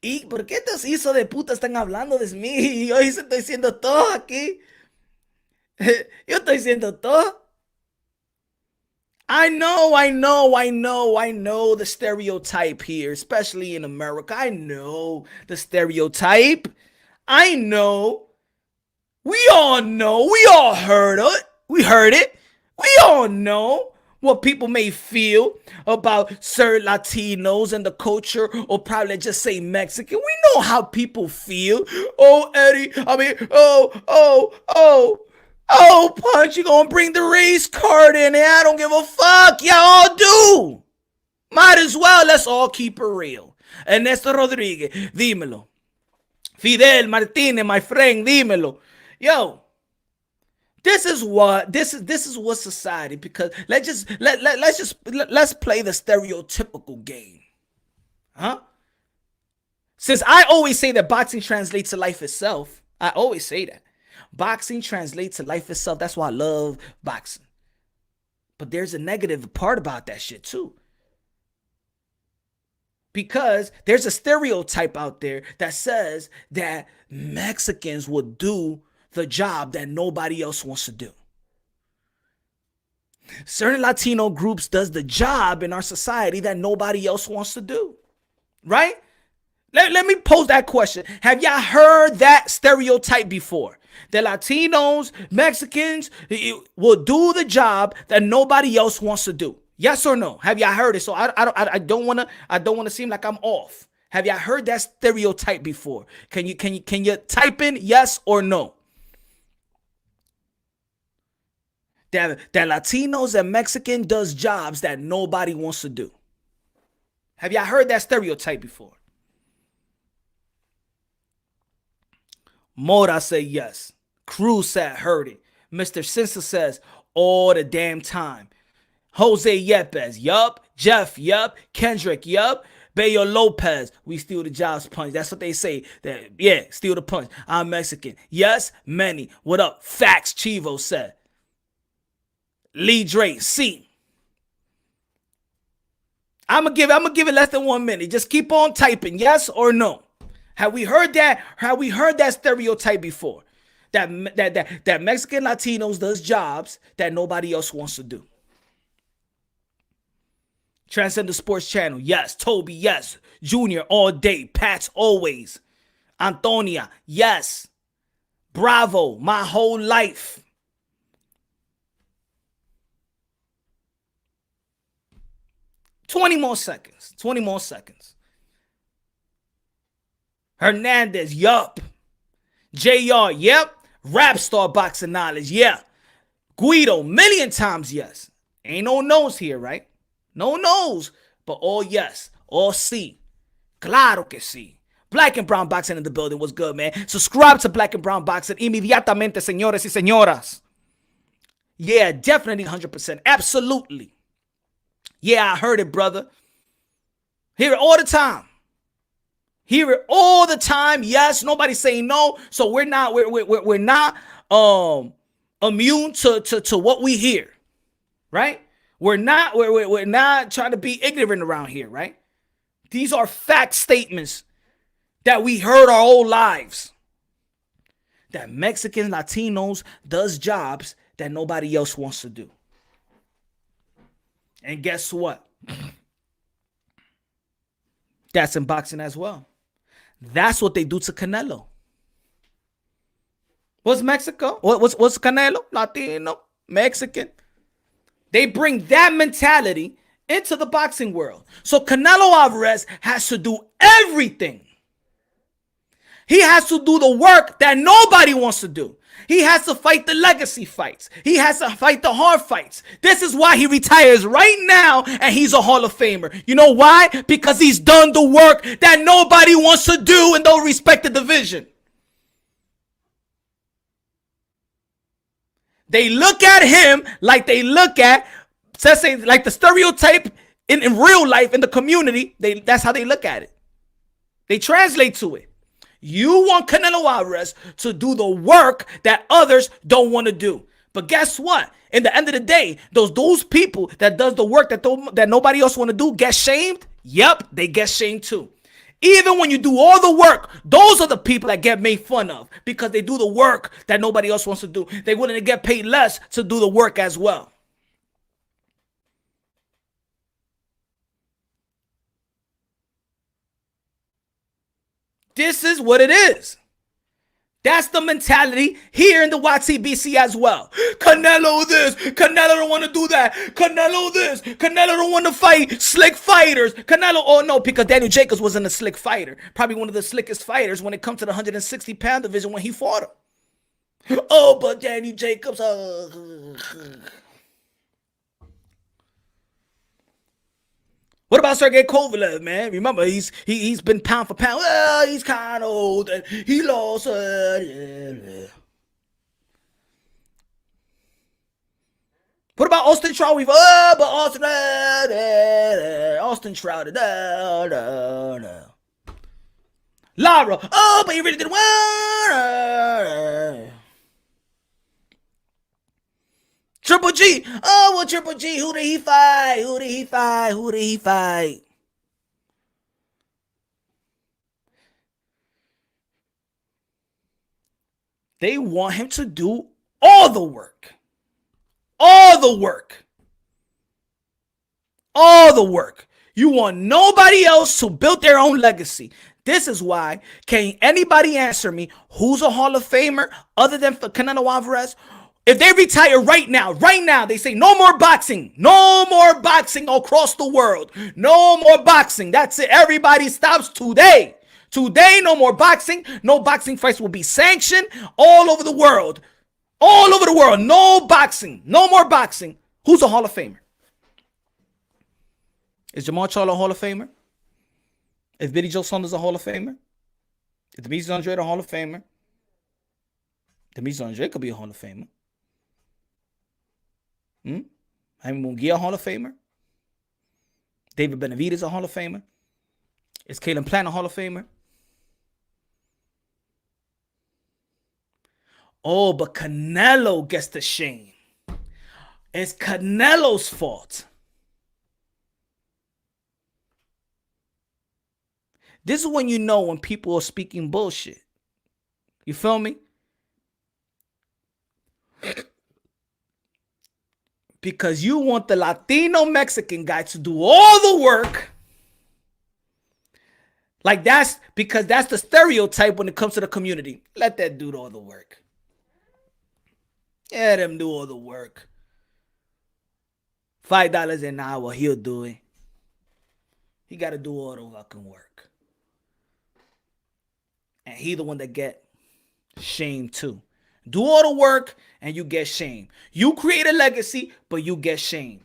[SPEAKER 1] ¿Y por qué estos hijos de puta están hablando de mí? Yo estoy diciendo todo aquí. Yo estoy diciendo todo. I know the stereotype here, especially in America. I know the stereotype. I know. We all know. We all heard it. We heard it. We all know what people may feel about certain Latinos and the culture, or probably just say Mexican. We know how people feel. Oh, Eddie. Oh, Punch, you gonna bring the race card in here? I don't give a fuck. Y'all do. Might as well. Let's all keep it real. Ernesto Rodriguez, dímelo. Fidel Martinez, my friend, dímelo. Yo, this is what society. Because let's play the stereotypical game, huh? Since I always say that boxing translates to life itself, I always say that. Boxing translates to life itself. That's why I love boxing. But there's a negative part about that shit too. Because there's a stereotype out there that says that Mexicans will do the job that nobody else wants to do. Certain Latino groups does the job in our society that nobody else wants to do. Right? Let me pose that question. Have y'all heard that stereotype before? The Latinos, Mexicans will do the job that nobody else wants to do. Yes or no? Have y'all heard it? So I don't want to seem like I'm off. Have y'all heard that stereotype before? Can you type in yes or no? That Latinos and Mexican does jobs that nobody wants to do. Have y'all heard that stereotype before? Mora said yes. Cruz said heard it. Mr. Simpson says all the damn time. Jose Yepes, yup. Jeff, yup. Kendrick, yup. Bayo Lopez, we steal the jobs punch. That's what they say. Steal the punch. I'm Mexican. Yes, many. What up? Facts, Chivo said. Lee Drake, C. I'm gonna give it less than 1 minute. Just keep on typing, yes or no. Have we heard that? Have we heard that stereotype before? That Mexican Latinos does jobs that nobody else wants to do. Transcend the Sports Channel, yes. Toby, yes. Junior, all day. Pats, always. Antonia, yes. Bravo, my whole life. $20 more seconds. 20 more seconds. Hernandez, yup. JR, yep. Rap Star Boxing Knowledge, yeah. Guido, million times yes. Ain't no no's here, right? No no's, but all yes. All sí. Claro que sí. Black and Brown Boxing in the building. What's good, man? Subscribe to Black and Brown Boxing inmediatamente, señores y señoras. Yeah, definitely 100%. Absolutely. Yeah, I heard it, brother. Hear it all the time. Hear it all the time. Yes, nobody's saying no. So we're not immune to what we hear. Right? We're not trying to be ignorant around here, right? These are fact statements that we heard our whole lives. That Mexicans, Latinos does jobs that nobody else wants to do. And guess what? That's in boxing as well. That's what they do to Canelo. What's Mexico? What's Canelo? Latino, Mexican. They bring that mentality into the boxing world. So Canelo Alvarez has to do everything. He has to do the work that nobody wants to do. He has to fight the legacy fights. He has to fight the hard fights. This is why he retires right now and he's a Hall of Famer. You know why? Because he's done the work that nobody wants to do in the respective division. They look at him like they look at, let's say, like the stereotype in real life, in the community. That's how they look at it. They translate to it. You want Canelo Alvarez to do the work that others don't want to do. But guess what? In the end of the day, those people that does the work that nobody else want to do get shamed. Yep, they get shamed too. Even when you do all the work, those are the people that get made fun of because they do the work that nobody else wants to do. They're willing to get paid less to do the work as well. This is what it is. That's the mentality here in the YTBC as well. Canelo this, Canelo don't want to do that. Canelo this, Canelo don't want to fight slick fighters. Canelo, oh no, because Daniel Jacobs wasn't a slick fighter. Probably one of the slickest fighters when it comes to the 160-pound division when he fought him. Oh, but Daniel Jacobs, What about Sergey Kovalev, man? Remember, he's been pound for pound. Well, he's kind of old and he lost. What about Austin Trout? But Austin Trout. Lara. Oh, but he really did well. Triple G. Oh, well, Triple G. Who did he fight? They want him to do all the work. You want nobody else to build their own legacy. This is why, can anybody answer me who's a Hall of Famer other than Canelo Alvarez? If they retire right now, they say no more boxing across the world. No more boxing. That's it. Everybody stops today. Today, no more boxing. No boxing fights will be sanctioned all over the world. No boxing. No more boxing. Who's a Hall of Famer? Is Jamal Charlo a Hall of Famer? Is Billy Joe Saunders a Hall of Famer? Is Demetrius Andrade a Hall of Famer? Demetrius Andrade could be a Hall of Famer. Jaime Munguia a Hall of Famer? David Benavidez a Hall of Famer? Is Caleb Plant a Hall of Famer? Oh, but Canelo gets the shame. It's Canelo's fault. This is when you know when people are speaking bullshit. You feel me? Because you want the Latino Mexican guy to do all the work. Like that's because that's the stereotype when it comes to the community. Let that dude do all the work. Let him do all the work. $5 an hour, he'll do it. He got to do all the fucking work. And he the one that get shamed too. Do all the work and you get shamed. You create a legacy, but you get shamed.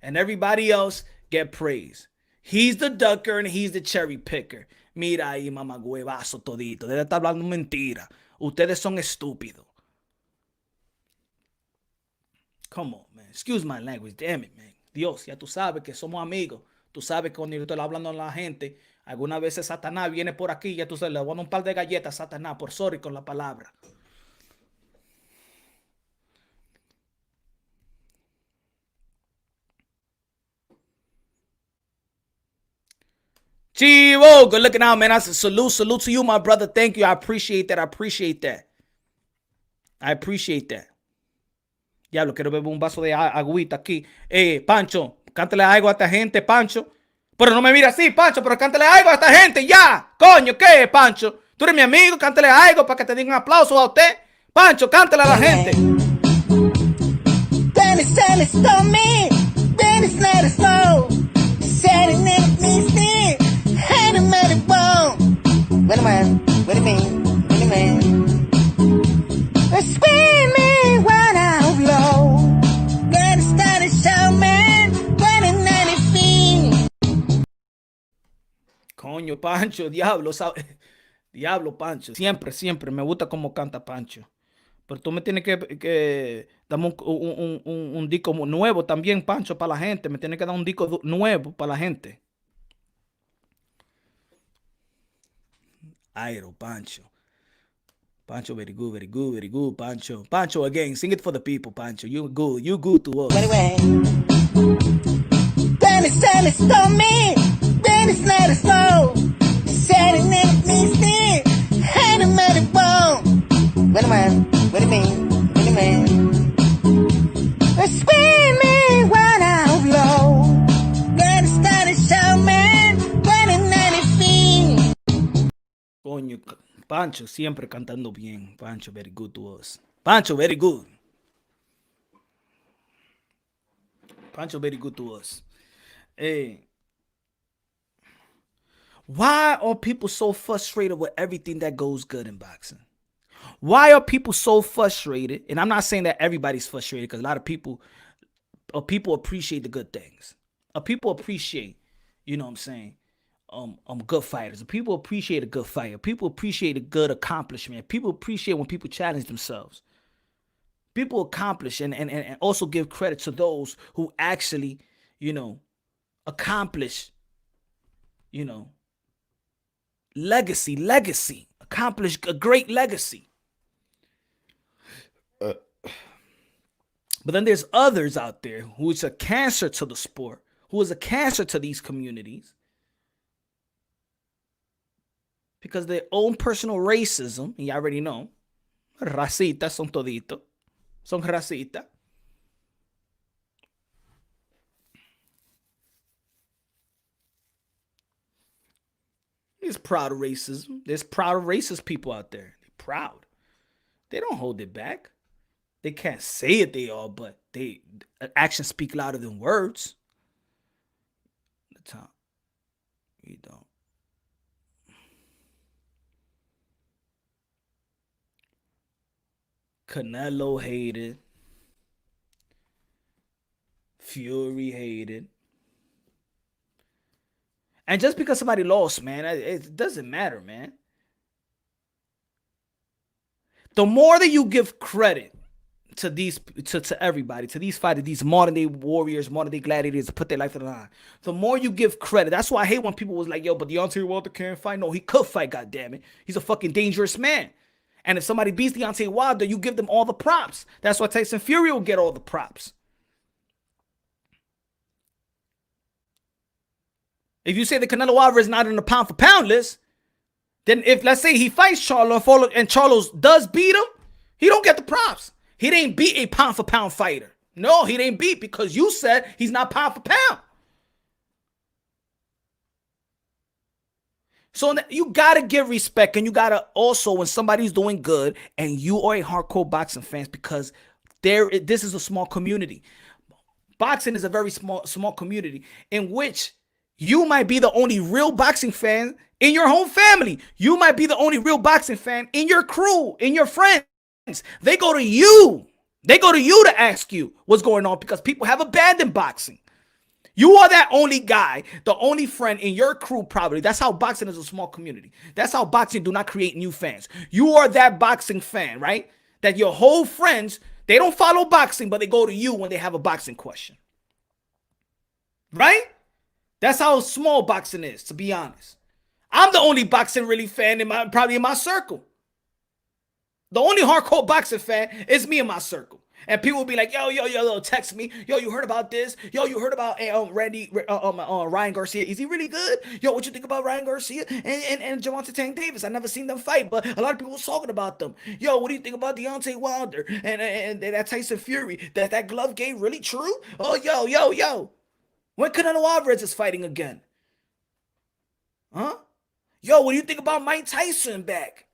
[SPEAKER 1] And everybody else get praise. He's the ducker and he's the cherry picker. Mira ahí, mamagüevazo todito. Debe estar hablando mentira. Ustedes son estúpidos. Come on, man. Excuse my language. Damn it, man. Dios, ya tú sabes que somos amigos. Tú sabes que cuando yo estoy hablando a la gente, algunas veces Satanás viene por aquí. Ya tú sabes, le voy a dar un par de galletas a Satanás por sorry con la palabra. Chivo, good looking out, man. I said salute to you, my brother. Thank you. I appreciate that. Diablo, quiero beber un vaso de agüita aquí. Pancho, cántale algo a esta gente, Pancho. Pero no me mira así, Pancho, pero cántale algo a esta gente, ya. Coño, ¿qué, Pancho? Tú eres mi amigo, cántale algo para que te digan un aplauso a usted. Pancho, cántale a la gente.
[SPEAKER 3] Dennis told me, Dennis let us know. Said it needs me, had him at it bone. What do you mean? Screaming when I'm low. Dennis show me, when it
[SPEAKER 1] Coño, Pancho, diablo, ¿sabes? Diablo, Pancho. Siempre me gusta cómo canta Pancho. Pero tú me tienes que darme un disco nuevo también, Pancho, para la gente. Me tienes que dar un disco nuevo para la gente. Airo, Pancho. Pancho, very good, Pancho. Pancho, again, sing it for the people, Pancho. You good to us.
[SPEAKER 3] Anyway, Dennis told me, Dennis let us know. Said it needs me, had him at it bone. What do you mean? Screaming when I'm low. Dennis show me, when it
[SPEAKER 1] Coño, Pancho siempre cantando bien. Pancho, very good to us. Pancho, very good. Pancho, very good to us. Hey. Why are people so frustrated with everything that goes good in boxing? Why are people so frustrated? And I'm not saying that everybody's frustrated, because a lot of people appreciate the good things. People appreciate, you know what I'm saying, good fighters. People appreciate a good fighter. People appreciate a good accomplishment. People appreciate when people challenge themselves. People accomplish and also give credit to those who actually, you know, accomplish, you know, legacy, accomplish a great legacy. But then there's others out there who is a cancer to the sport, who is a cancer to these communities, because their own personal racism, and you already know, racistas son todito, son racistas. There's proud of racism. There's proud of racist people out there. They're proud. They don't hold it back. They can't say it, they are, but actions speak louder than words. The time. You don't. Canelo hated. Fury hated. And just because somebody lost, man, it doesn't matter, man. The more that you give credit to everybody, to these fighters, these modern day warriors, modern day gladiators to put their life on the line, the more you give credit. That's why I hate when people was like, yo, but Deontay Wilder can't fight. No, he could fight, goddammit. He's a fucking dangerous man. And if somebody beats Deontay Wilder, you give them all the props. That's why Tyson Fury will get all the props. If you say that Canelo Alvarez is not in the pound for pound list, then if, let's say, he fights Charlo and Charlo does beat him, he don't get the props. He didn't beat a pound for pound fighter. No, he didn't beat, because you said he's not pound for pound. So you got to give respect, and you got to also, when somebody's doing good and you are a hardcore boxing fan, because this is a small community. Boxing is a very small community in which you might be the only real boxing fan in your whole family. You might be the only real boxing fan in your crew, in your friends. They go to you. They go to you to ask you what's going on, because people have abandoned boxing. You are that only guy, the only friend in your crew probably. That's how boxing is a small community. That's how boxing do not create new fans. You are that boxing fan, right? That your whole friends, they don't follow boxing, but they go to you when they have a boxing question. Right? That's how small boxing is, to be honest. I'm the only boxing really fan probably in my circle. The only hardcore boxing fan is me in my circle. And people will be like, yo, text me. Yo, you heard about this? Yo, you heard about Ryan Garcia? Is he really good? Yo, what you think about Ryan Garcia and Gervonta Tank Davis? I never seen them fight, but a lot of people was talking about them. Yo, what do you think about Deontay Wilder and that Tyson Fury? That glove game really true? Oh, yo. When Canelo Alvarez is fighting again? Huh? Yo, what do you think about Mike Tyson back?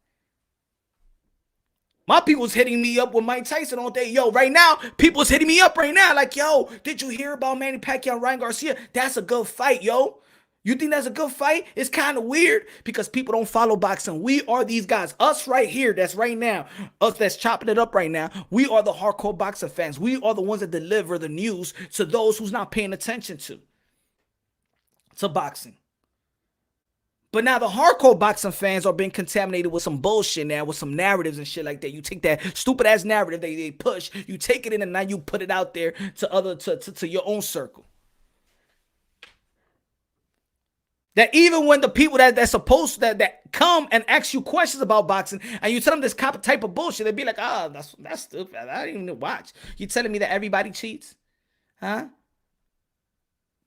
[SPEAKER 1] My people's hitting me up with Mike Tyson all day. Yo, right now, people's hitting me up right now. Like, yo, did you hear about Manny Pacquiao and Ryan Garcia? That's a good fight, yo. You think that's a good fight? It's kind of weird because people don't follow boxing. We are these guys. Us right here, that's right now. Us that's chopping it up right now. We are the hardcore boxing fans. We are the ones that deliver the news to those who's not paying attention to boxing. But now the hardcore boxing fans are being contaminated with some bullshit now, with some narratives and shit like that. You take that stupid ass narrative they push, you take it in and now you put it out there to your own circle. That even when the people that's supposed that come and ask you questions about boxing and you tell them this type of bullshit, they'd be like, that's stupid. I didn't even watch. You telling me that everybody cheats? Huh?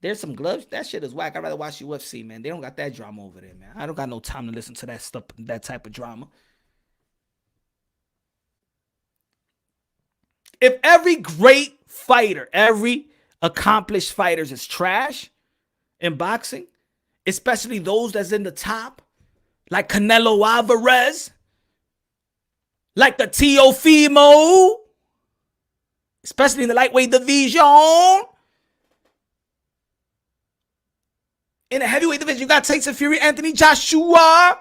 [SPEAKER 1] There's some gloves. That shit is whack. I'd rather watch UFC, man. They don't got that drama over there, man. I don't got no time to listen to that stuff, that type of drama. If every great fighter, every accomplished fighter is trash in boxing, especially those that's in the top, like Canelo Alvarez, like the Teofimo, especially in the lightweight division. In the heavyweight division, you got Tyson Fury, Anthony Joshua.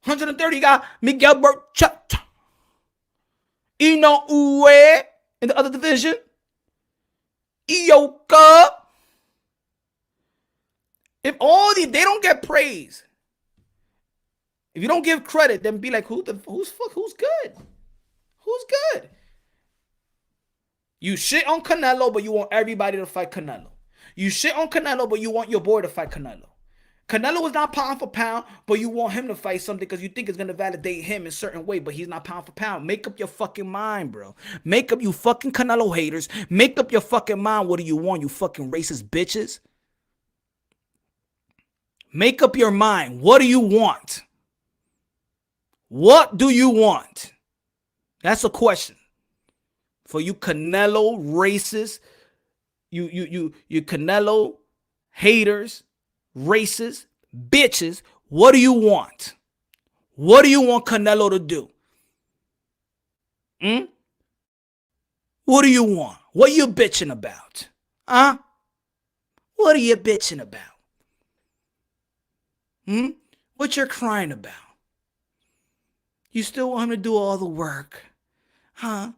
[SPEAKER 1] $130, you got Miguel Burchett. Inoue in the other division. Ioka. If all these, they don't get praise. If you don't give credit, then be like, who's good? Who's good? You shit on Canelo, but you want everybody to fight Canelo. You shit on Canelo, but you want your boy to fight Canelo. Canelo is not pound for pound, but you want him to fight something because you think it's going to validate him in a certain way, but he's not pound for pound. Make up your fucking mind, bro. Make up, you fucking Canelo haters. Make up your fucking mind. What do you want, you fucking racist bitches? Make up your mind. What do you want? What do you want? That's a question. For you Canelo racists, you Canelo haters, racist bitches, what do you want? What do you want Canelo to do? What do you want? What are you bitching about? Huh? What are you bitching about? What you're crying about? You still want him to do all the work? Huh?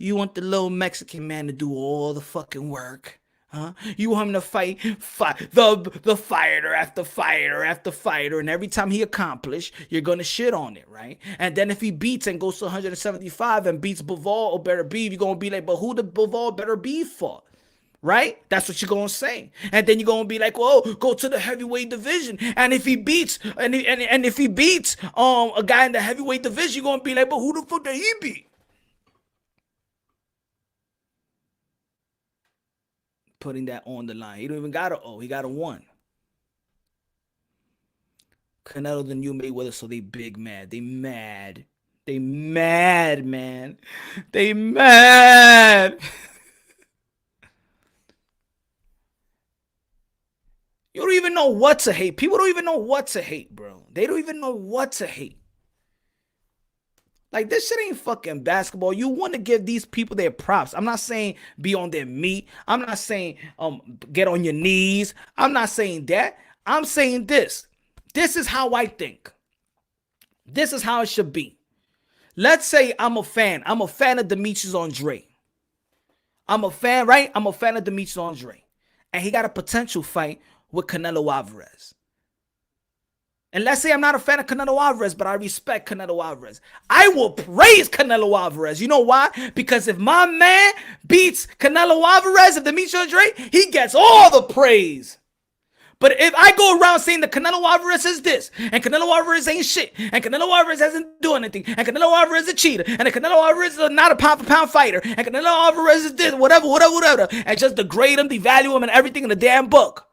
[SPEAKER 1] You want the little Mexican man to do all the fucking work? Huh? You want him to fight the fighter after fighter after fighter, and every time he accomplish, you're gonna shit on it, right? And then if he beats and goes to 175 and beats Bivol or better beef, you're gonna be like, but who the Bivol better beef for? Right? That's what you're gonna say. And then you're gonna be like, well, go to the heavyweight division. And if he beats and if he beats a guy in the heavyweight division, you're gonna be like, but who the fuck did he beat? Putting that on the line. He don't even got an O. He got a 1. Canelo the new Mayweather, so they big mad. They mad. They mad, man. They mad. You don't even know what to hate. People don't even know what to hate, bro. They don't even know what to hate. Like, this shit ain't fucking basketball. You want to give these people their props. I'm not saying be on their meat. I'm not saying get on your knees. I'm not saying that. I'm saying this. This is how I think. This is how it should be. let's say I'm a fan. I'm a fan of Demetrius Andre. I'm a fan, right? I'm a fan of Demetrius Andre. And he got a potential fight with Canelo Alvarez. And let's say I'm not a fan of Canelo Alvarez, but I respect Canelo Alvarez. I will praise Canelo Alvarez. You know why? Because if my man beats Canelo Alvarez, if Demetrius Andre, he gets all the praise. But if I go around saying that Canelo Alvarez is this, and Canelo Alvarez ain't shit, and Canelo Alvarez hasn't done anything, and Canelo Alvarez is a cheater, and Canelo Alvarez is not a pound-for-pound fighter, and Canelo Alvarez is this, whatever, and just degrade him, devalue him, and everything in the damn book,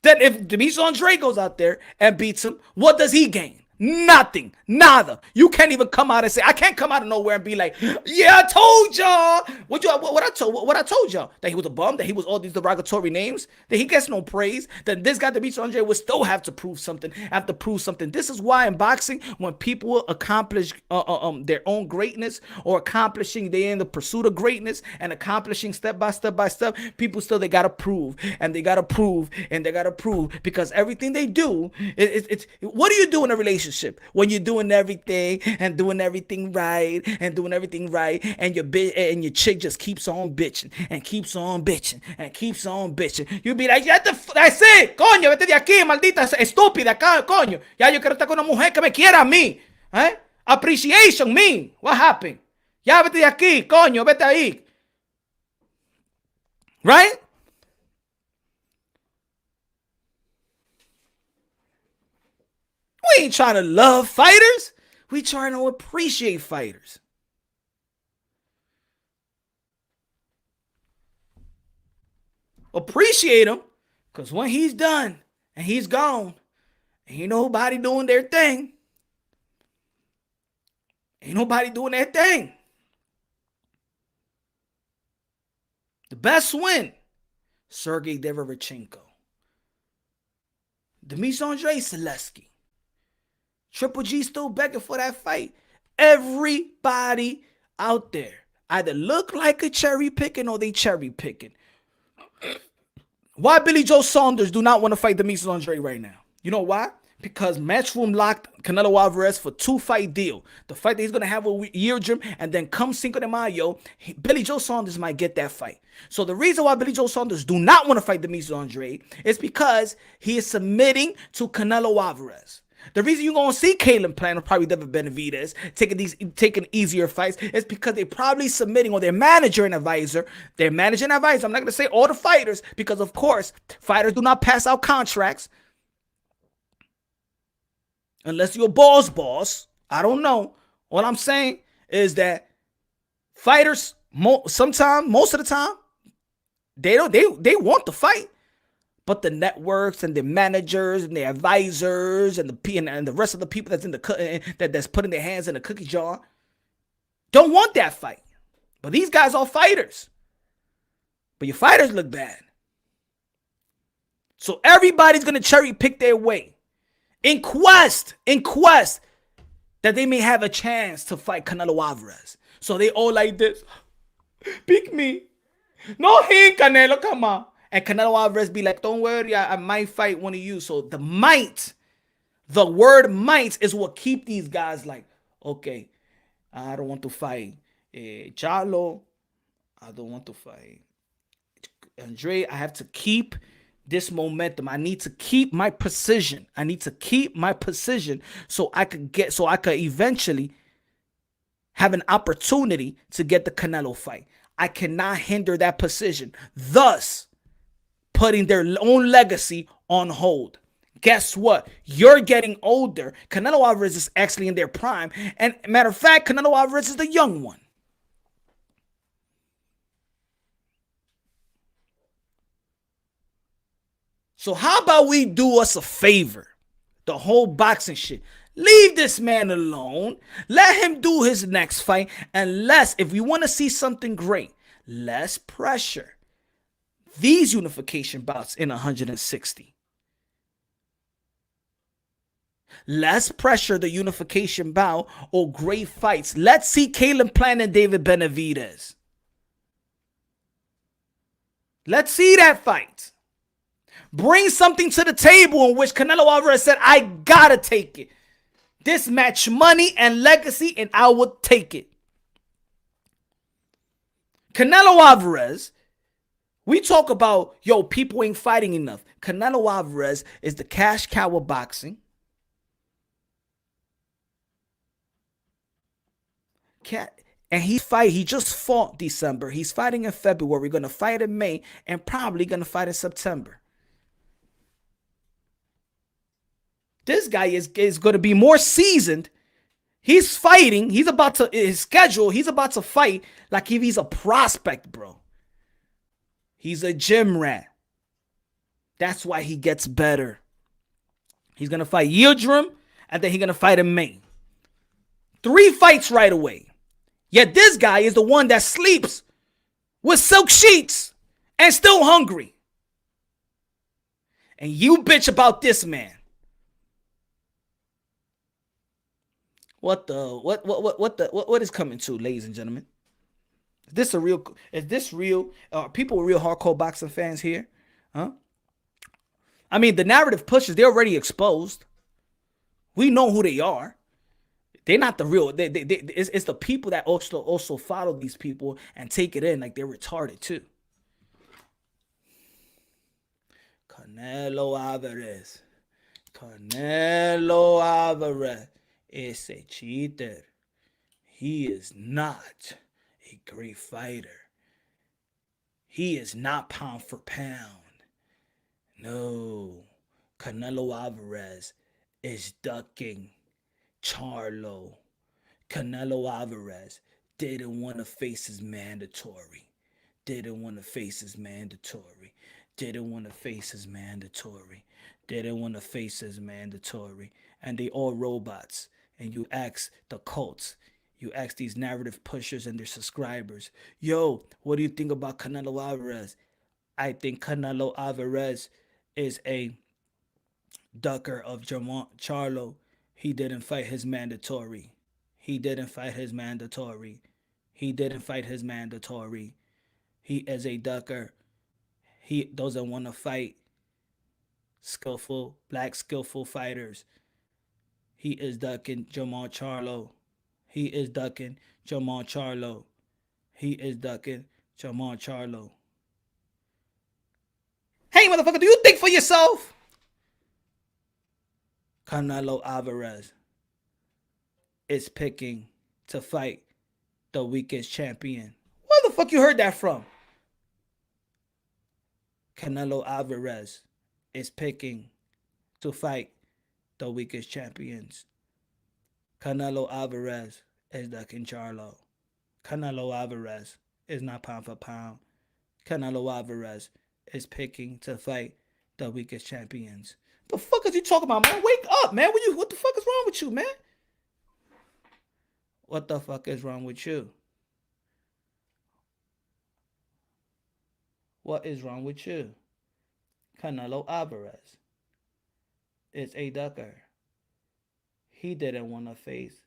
[SPEAKER 1] then if Demetrius Andre goes out there and beats him, what does he gain? Nothing. Nada. You can't even come out and say, I can't come out of nowhere and be like, yeah, I told y'all. What I told y'all? That he was a bum, that he was all these derogatory names, that he gets no praise, that this guy Demetrius Andre would still have to prove something, This is why in boxing, when people accomplish their own greatness, or accomplishing, they're in the pursuit of greatness and accomplishing step by step, people still, they gotta prove, and they gotta prove, because everything they do, it's what do you do in a relationship when you're doing everything and doing everything right, and your chick just keeps on bitching and keeps on bitching? You be like, that's it, coño, vete de aquí, maldita estúpida, coño. Ya yo quiero estar con una mujer que me quiera a mí. Appreciation mean. What happened? Ya vete de aquí, coño, vete ahí. Right? We ain't trying to love fighters. We trying to appreciate fighters. Appreciate him, because when he's done and he's gone, ain't nobody doing their thing. The best win, Sergey Derevchenko. Demetrius Andre Selesky. Triple G still begging for that fight. Everybody out there either look like a cherry picking or they cherry picking. Why Billy Joe Saunders do not want to fight Demetrius Andre right now? You know why? Because Matchroom locked Canelo Alvarez for 2-fight deal. The fight that he's going to have with Yeardrum, and then come Cinco de Mayo, Billy Joe Saunders might get that fight. So the reason why Billy Joe Saunders do not want to fight Demetrius Andre is because he is submitting to Canelo Alvarez. The reason you're going to see Caleb Plant or probably David Benavidez taking easier fights is because they're probably submitting, or their manager and advisor, I'm not going to say all the fighters, because of course, fighters do not pass out contracts unless you're a boss. I don't know. What I'm saying is that fighters, most of the time, they want the fight. But the networks and the managers and the advisors and the rest of the people that's in that's putting their hands in the cookie jar don't want that fight. But these guys are fighters. But your fighters look bad. So everybody's gonna cherry pick their way in quest that they may have a chance to fight Canelo Alvarez. So they all like this. Pick me. No, he Canelo, come on. And Canelo Alvarez be like, don't worry, I might fight one of you. So the word might is what keep these guys like, okay, I don't want to fight Charlo. I don't want to fight Andre. I have to keep this momentum. I need to keep my precision. So I could eventually have an opportunity to get the Canelo fight. I cannot hinder that precision, thus putting their own legacy on hold. Guess what? You're getting older. Canelo Alvarez is actually in their prime. And matter of fact, Canelo Alvarez is the young one. So how about we do us a favor? The whole boxing shit. Leave this man alone. Let him do his next fight. And if we want to see something great, less pressure these unification bouts in 160. Let's pressure the unification bout or great fights. Let's see Caleb Plant and David Benavidez. Let's see that fight. Bring something to the table in which Canelo Alvarez said, I gotta take it. This match money and legacy, and I will take it. Canelo Alvarez, we talk about, yo, people ain't fighting enough. Canelo Alvarez is the cash cow of boxing. And he just fought December. He's fighting in February, going to fight in May, and probably going to fight in September. This guy is going to be more seasoned. He's fighting. He's about to fight like if he's a prospect, bro. He's a gym rat. That's why he gets better. He's going to fight Yildirim, and then he's going to fight in May. 3 fights right away. Yet this guy is the one that sleeps with silk sheets and still hungry. And you bitch about this man. What is coming to, ladies and gentlemen? Is this real? Are people real hardcore boxing fans here? Huh? I mean, the narrative pushers, they're already exposed. We know who they are. They're not the real. It's the people that also follow these people and take it in like they're retarded too. Canelo Alvarez is a cheater. He is not a great fighter. He is not pound for pound. No. Canelo Alvarez is ducking Charlo. Canelo Alvarez didn't want to face his mandatory. Didn't want to face his mandatory. And they all robots. And you ask the cults, you ask these narrative pushers and their subscribers, yo, what do you think about Canelo Alvarez? I think Canelo Alvarez is a ducker of Charlo. He didn't fight his mandatory. He is a ducker. He doesn't want to fight black skillful fighters. He is ducking Jamal Charlo. Hey, motherfucker, do you think for yourself? Canelo Alvarez is picking to fight the weakest champion. Where the fuck you heard that from? Canelo Alvarez is picking to fight the weakest champions. Canelo Alvarez is ducking Charlo. Canelo Alvarez is not pound for pound. Canelo Alvarez is picking to fight the weakest champions. The fuck is you talking about, man? Wake up, man. What the fuck is wrong with you, man? What the fuck is wrong with you? What is wrong with you? Canelo Alvarez is a ducker. He didn't want to face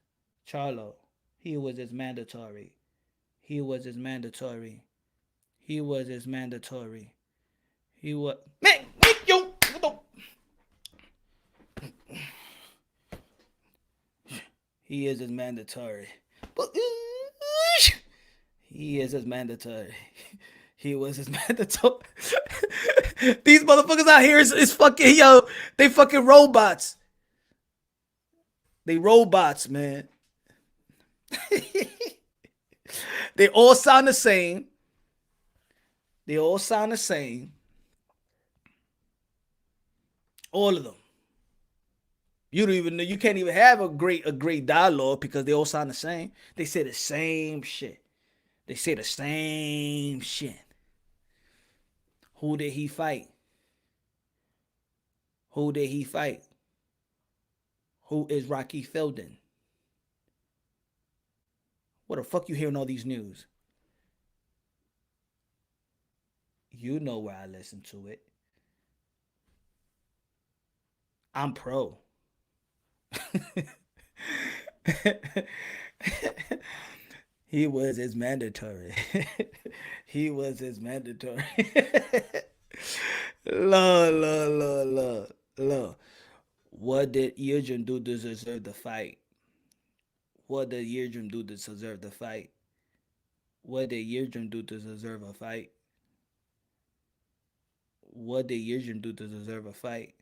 [SPEAKER 1] Charlo. He was his mandatory. Man, yo. He is his mandatory. He was his mandatory. These motherfuckers out here is fucking, yo, they fucking robots. They robots, man. They all sound the same. All of them. You don't even know. You can't even have a great dialogue because they all sound the same. They say the same shit. Who did he fight? Who is Rocky Feldon? What the fuck you hearing all these news? You know where I listen to it. I'm pro. He was his mandatory. Lord. What did Eardrum do to deserve the fight? What did Eardrum do to deserve the fight? What did Eardrum do to deserve a fight? What did Eardrum do to deserve a fight?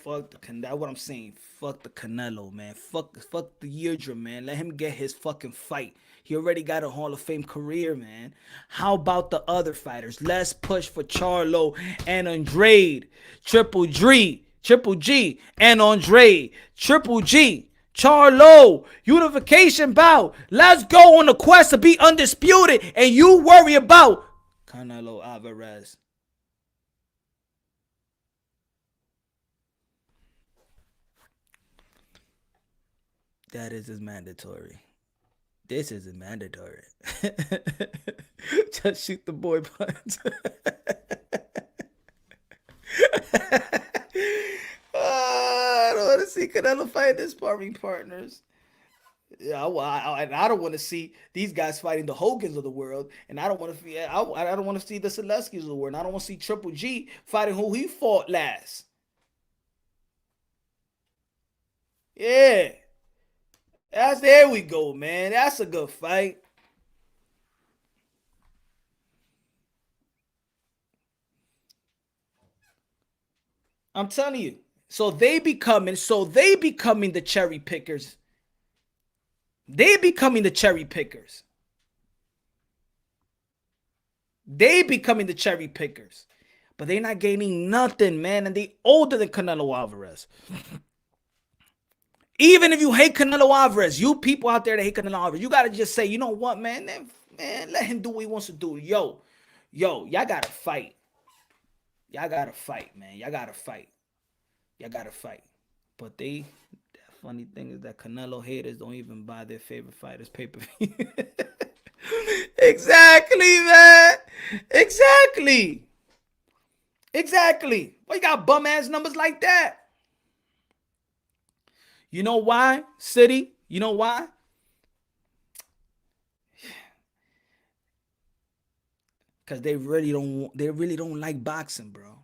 [SPEAKER 1] Fuck the Can. That's what I'm saying. Fuck the Canelo, man. Fuck the Eardrum, man. Let him get his fucking fight. He already got a Hall of Fame career, man. How about the other fighters? Let's push for Charlo and Andrade. Triple G, and Andrade. Triple G. Charlo, unification bout. Let's go on the quest to be undisputed, and you worry about Canelo Alvarez. That is mandatory. This isn't mandatory. Just shoot the boy punch. I don't want to see Canelo fight his sparring partners. Yeah, I don't want to see these guys fighting the Hogans of the world, and I don't want to see I don't want to see the Seleskis of the world. And I don't want to see Triple G fighting who he fought last. Yeah, there we go, man. That's a good fight. I'm telling you. So they becoming the cherry pickers. They becoming the cherry pickers. They becoming the cherry pickers. But they not gaining nothing, man. And they older than Canelo Alvarez. Even if you hate Canelo Alvarez, you people out there that hate Canelo Alvarez, you gotta just say, you know what, man, let him do what he wants to do. Yo, y'all gotta fight. Y'all gotta fight, man. Y'all gotta fight. Y'all gotta fight. But the funny thing is that Canelo haters don't even buy their favorite fighters pay-per-view. Exactly, man. Exactly. Why you got bum ass numbers like that? You know why, City? You know why? Because they really don't like boxing, bro.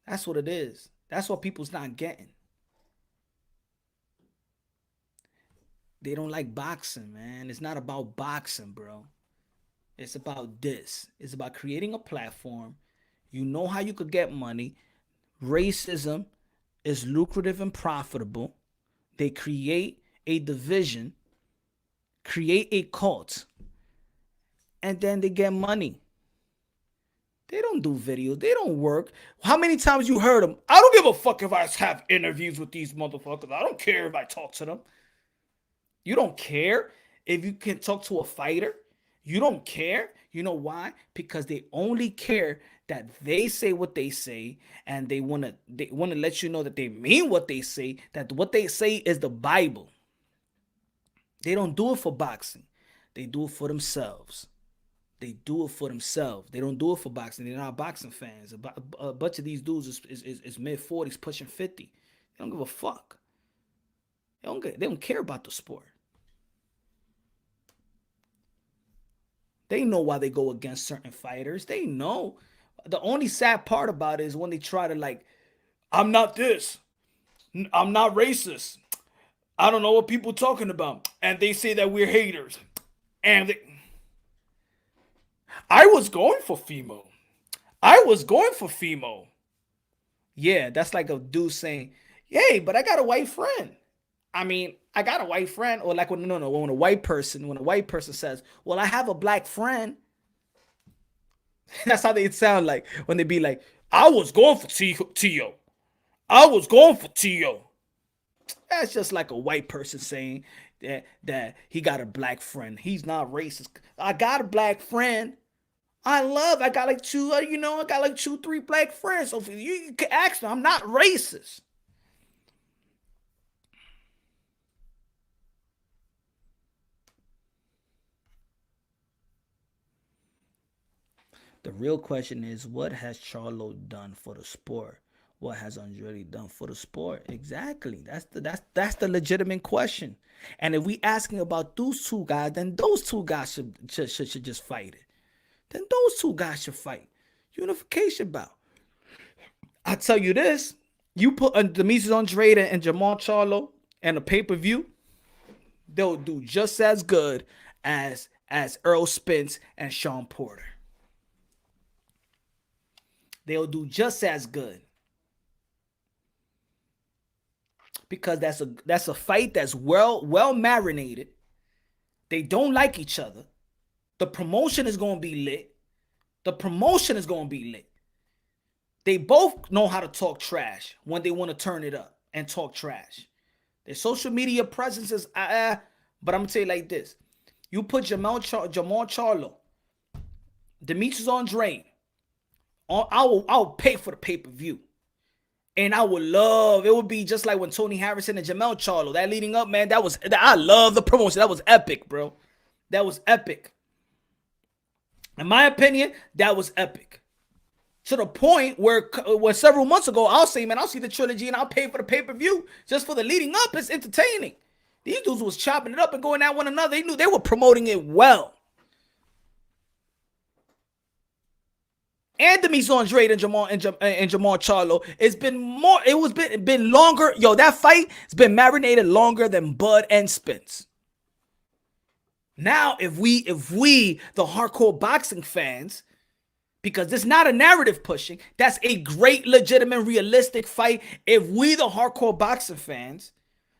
[SPEAKER 1] That's what it is. That's what people's not getting. They don't like boxing, man. It's not about boxing, bro. It's about this. It's about creating a platform. You know how you could get money. Racism is lucrative and profitable. They create a division, create a cult, and then they get money. They don't do videos. They don't work. How many times you heard them? I don't give a fuck if I have interviews with these motherfuckers. I don't care if I talk to them. You don't care if you can talk to a fighter. You don't care. You know why? Because they only care that they say what they say, and they want to let you know that they mean what they say, that what they say is the Bible. They don't do it for boxing. They do it for themselves. They do it for themselves. They don't do it for boxing. They're not boxing fans. A bunch of these dudes is mid-40s, pushing 50. They don't give a fuck. They don't care about the sport. They know why they go against certain fighters. They know. The only sad part about it is when they try to like, I'm not this. I'm not racist. I don't know what people talking about. And they say that we're haters. And I was going for Fimo. Yeah, that's like a dude saying, "Yay, but I got a white friend." I mean, I got a white friend, or like when a white person says, "Well, I have a black friend." That's how they sound like when they be like, "I was going for Tio. I was going for Tio." That's just like a white person saying that he got a black friend. He's not racist. I got a black friend. I got like two, I got like 2, 3 black friends. So you can ask me, I'm not racist. The real question is, what has Charlo done for the sport? What has Andrade done for the sport? Exactly. That's the legitimate question. And if we asking about those two guys, then those two guys should just fight it. then those two guys should fight. Unification bout. I tell you this, you put Demetrius Andrade and Jamal Charlo and a pay-per-view, they'll do just as good as Earl Spence and Sean Porter. They'll do just as good. Because that's a fight that's well marinated. They don't like each other. The promotion is going to be lit. They both know how to talk trash when they want to turn it up and talk trash. Their social media presence is but I'm going to tell you like this. You put Jamal Charlo, Demetrius Andrade, I'll pay for the pay-per-view. And I would love, it would be just like when Tony Harrison and Jamel Charlo, that leading up, man, I love the promotion. That was epic, bro. That was epic. In my opinion, that was epic. To the point where several months ago, I'll say, man, I'll see the trilogy and I'll pay for the pay-per-view just for the leading up. It's entertaining. These dudes was chopping it up and going at one another. They knew they were promoting it well. And Demetrius Andrade and Jamal Charlo, it's been longer. Yo, that fight has been marinated longer than Bud and Spence. Now, if we the hardcore boxing fans, because this is not a narrative pushing, that's a great, legitimate, realistic fight. If we the hardcore boxing fans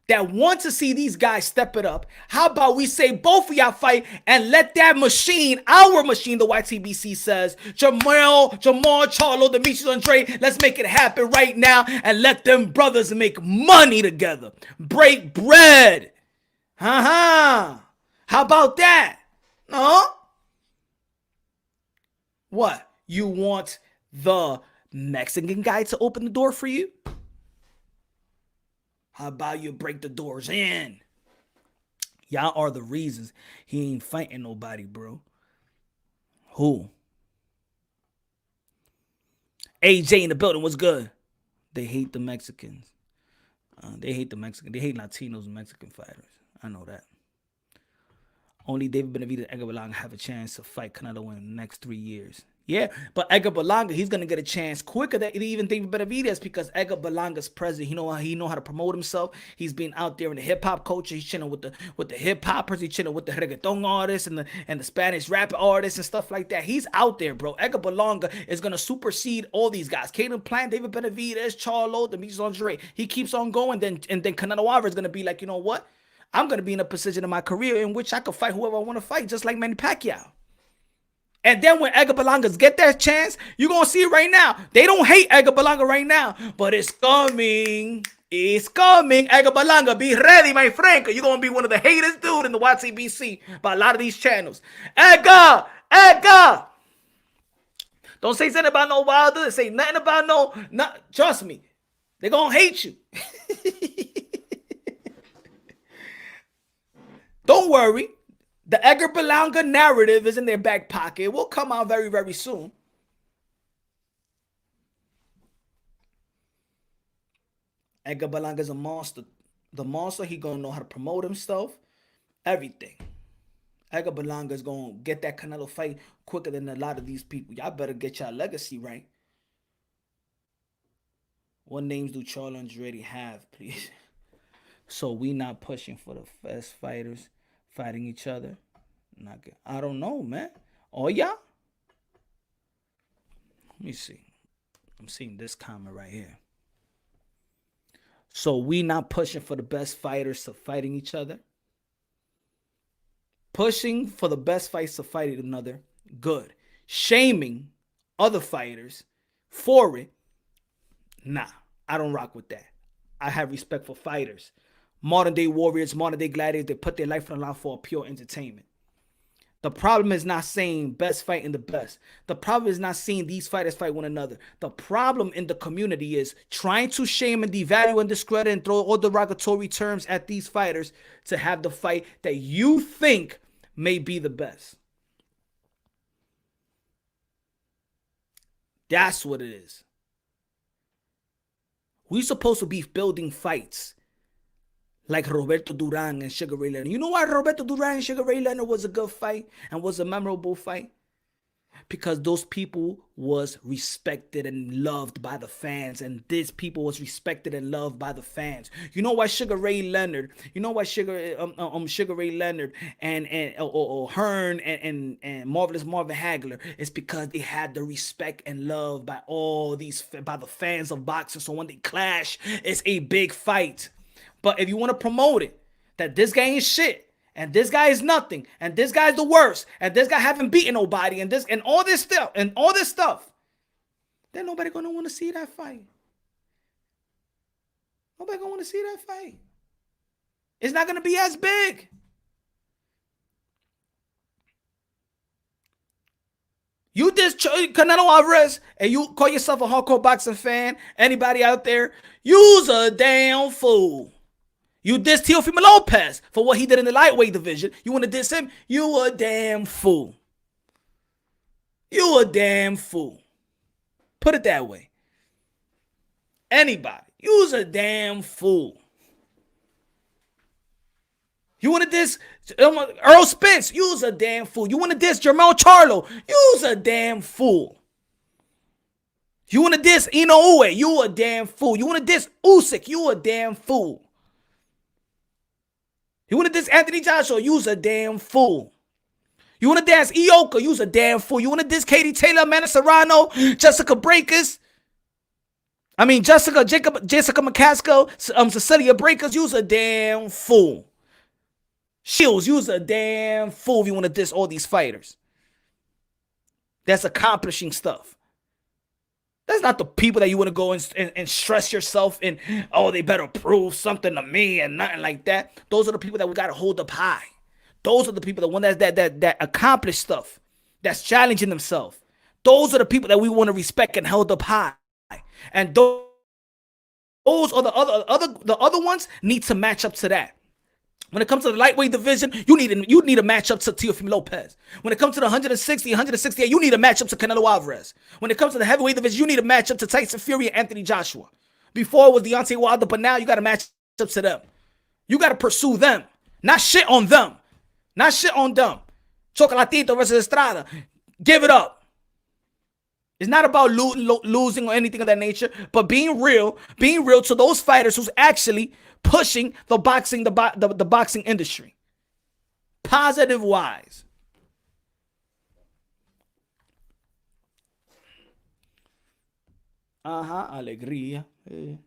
[SPEAKER 1] that want to see these guys step it up, how about we say both of y'all fight and let that machine, our machine, the YTBC says, Jamal Charlo, Demetrius Andrade, let's make it happen right now and let them brothers make money together. Break bread. How about that? Huh? What? You want the Mexican guy to open the door for you? How about you break the doors in? Y'all are the reasons he ain't fighting nobody, bro. Who? AJ in the building, what's good? They hate the Mexicans. They hate Latinos and Mexican fighters. I know that. Only David Benavidez and Edgar Berlanga have a chance to fight Canelo in the next 3 years. Yeah, but Edgar Berlanga, he's going to get a chance quicker than even David Benavidez because Edgar Berlanga's president. He know how to promote himself. He's been out there in the hip-hop culture. He's chilling with the hip-hoppers. He's chilling with the reggaeton artists and the Spanish rap artists and stuff like that. He's out there, bro. Edgar Berlanga is going to supersede all these guys. Caleb Plant, David Benavidez, Charlo, Demetrius Andrade. He keeps on going. And then Canelo Alvarez is going to be like, you know what? I'm going to be in a position in my career in which I can fight whoever I want to fight, just like Manny Pacquiao. And then when Edgar Berlanga's get that chance, you're going to see it right now. They don't hate Edgar Berlanga right now, but it's coming. It's coming. Edgar Berlanga, be ready, my friend, because you're going to be one of the haters, dude, in the YTBC by a lot of these channels. Edgar! Don't say something about no Wilder. Say nothing about trust me. They're going to hate you. Don't worry. The Edgar Berlanga narrative is in their back pocket. It will come out very, very soon. Edgar Berlanga is a monster. The monster, he going to know how to promote himself. Everything. Edgar Berlanga is going to get that Canelo fight quicker than a lot of these people. Y'all better get y'all legacy right. What names do Charlo and Andrade have, please? So we not pushing for the best fighters fighting each other. Not good. I don't know, man. Oh, yeah? Let me see. I'm seeing this comment right here. So we not pushing for the best fighters to fighting each other. Pushing for the best fights to fight another. Good. Shaming other fighters for it. Nah, I don't rock with that. I have respect for fighters. Modern day warriors, modern day gladiators, they put their life on the line for pure entertainment. The problem is not saying best fighting the best. The problem is not seeing these fighters fight one another. The problem in the community is trying to shame and devalue and discredit and throw all derogatory terms at these fighters to have the fight that you think may be the best. That's what it is. We're supposed to be building fights like Roberto Duran and Sugar Ray Leonard. You know why Roberto Duran and Sugar Ray Leonard was a good fight and was a memorable fight? Because those people was respected and loved by the fans, and this people was respected and loved by the fans. You know why Sugar Ray Leonard, Sugar Ray Leonard or Hearn and Marvelous Marvin Hagler, is because they had the respect and love by by the fans of boxing. So when they clash, it's a big fight. But if you want to promote it, that this guy ain't shit, and this guy is nothing, and this guy's the worst, and this guy haven't beaten nobody, and all this stuff, then nobody gonna want to see that fight. Nobody gonna want to see that fight. It's not gonna be as big. You diss Canelo Alvarez and you call yourself a hardcore boxing fan. Anybody out there, you's a damn fool. You diss Teofimo Lopez for what he did in the lightweight division. You want to diss him? You a damn fool. You a damn fool. Put it that way. Anybody. You's a damn fool. You want to diss Earl Spence? You's a damn fool. You want to diss Jermell Charlo? You's a damn fool. You want to diss Inoue? You a damn fool. You want to diss Usyk? You a damn fool. You want to diss Anthony Joshua? You's a damn fool. You want to diss Ioka? You's a damn fool. You want to diss Katie Taylor, Amanda Serrano, Jessica Breakers? Jessica McCaskill, Cecilia Breakers? You's a damn fool. Shields, you's a damn fool if you want to diss all these fighters. That's accomplishing stuff. That's not the people that you want to go and stress yourself in, oh, they better prove something to me and nothing like that. Those are the people that we got to hold up high. Those are the people that accomplish stuff, that's challenging themselves. Those are the people that we want to respect and hold up high. And those are the other ones need to match up to that. When it comes to the lightweight division, you need a matchup to Teofimo Lopez. When it comes to the 160, 168, you need a matchup to Canelo Alvarez. When it comes to the heavyweight division, you need a matchup to Tyson Fury and Anthony Joshua. Before it was Deontay Wilder, but now you got to match up to them. You got to pursue them. Not shit on them. Not shit on them. Chocolatito versus Estrada. Give it up. It's not about losing or anything of that nature, but being real to those fighters who's actually pushing the boxing industry. Positive wise. Alegría. Oh,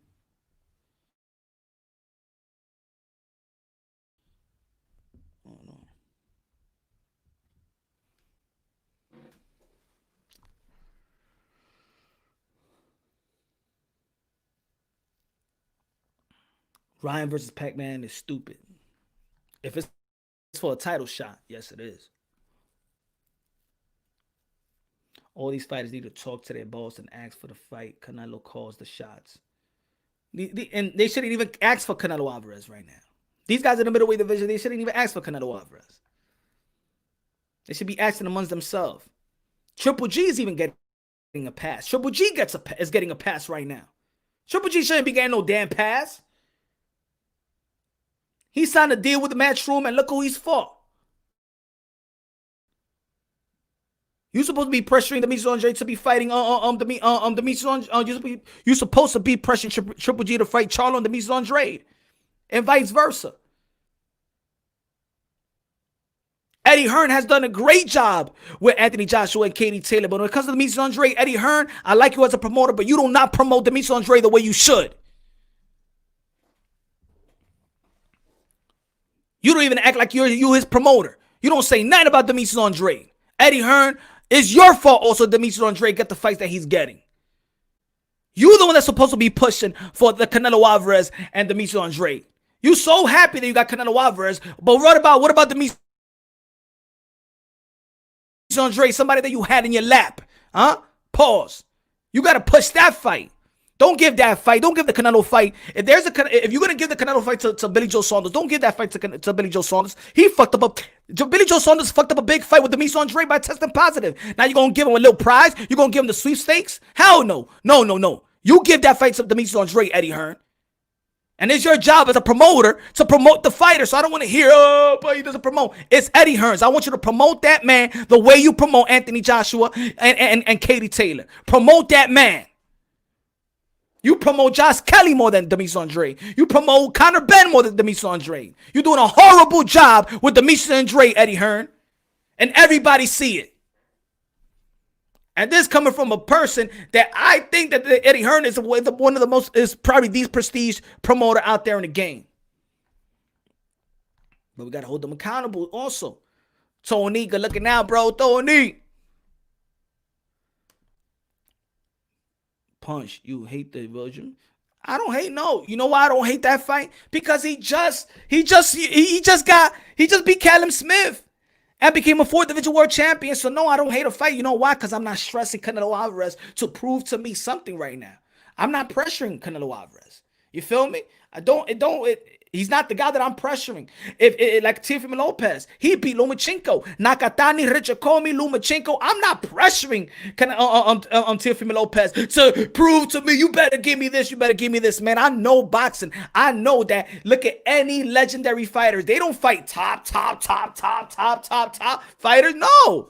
[SPEAKER 1] no. Ryan versus Pac-Man is stupid. If it's for a title shot, yes, it is. All these fighters need to talk to their boss and ask for the fight. Canelo calls the shots. And they shouldn't even ask for Canelo Alvarez right now. These guys in the middleweight division, they shouldn't even ask for Canelo Alvarez. They should be asking amongst themselves. Triple G is even getting a pass. Triple G is getting a pass right now. Triple G shouldn't be getting no damn pass. He signed a deal with the Matchroom, and look who he's fought. You're supposed to be pressuring Demetrius Andrade to be fighting Demetrius Andrade. You're supposed to be pressuring Triple G to fight Charlo and Demetrius Andrade, and vice versa. Eddie Hearn has done a great job with Anthony Joshua and Katie Taylor, but when it comes to Demetrius Andrade, Eddie Hearn, I like you as a promoter, but you do not promote Demetrius Andrade the way you should. You don't even act like you his promoter. You don't say nothing about Demetrius Andrade. Eddie Hearn, it's your fault also Demetrius Andrade get the fights that he's getting. You're the one that's supposed to be pushing for the Canelo Alvarez and Demetrius Andrade. You so happy that you got Canelo Alvarez, but what about Demetrius Andrade, somebody that you had in your lap? Huh? Pause. You got to push that fight. Don't give that fight. Don't give the Canelo fight. If you're gonna give the Canelo fight to Billy Joe Saunders, don't give that fight to Billy Joe Saunders. He fucked up Billy Joe Saunders fucked up a big fight with Demetrius Andrade by testing positive. Now you're gonna give him a little prize. You're gonna give him the sweepstakes. Hell no. You give that fight to Demetrius Andrade, Eddie Hearn. And it's your job as a promoter to promote the fighter. So I don't want to hear, oh, but he doesn't promote. It's Eddie Hearns. I want you to promote that man the way you promote Anthony Joshua and Katie Taylor. Promote that man. You promote Josh Kelly more than Demetrius Andre. You promote Conor Benn more than Demetrius Andre. You're doing a horrible job with Demetrius Andre, Eddie Hearn. And everybody see it. And this coming from a person that I think that Eddie Hearn is one of the most, is probably the prestige promoter out there in the game. But we got to hold them accountable also. Tony, good looking out, bro. Tony. Punch, you hate the version. I don't hate, no. You know why I don't hate that fight? Because he just beat Callum Smith and became a 4th division world champion. So no, I don't hate a fight. You know why? Because I'm not stressing Canelo Alvarez to prove to me something right now. I'm not pressuring Canelo Alvarez. You feel me? He's not the guy that I'm pressuring. If like Teofimo Lopez, he beat Lomachenko. Nakatani, Richard Comey, Lomachenko. I'm not pressuring Teofimo Lopez to prove to me, you better give me this, you better give me this. Man, I know boxing. I know that. Look at any legendary fighters. They don't fight top fighters. No.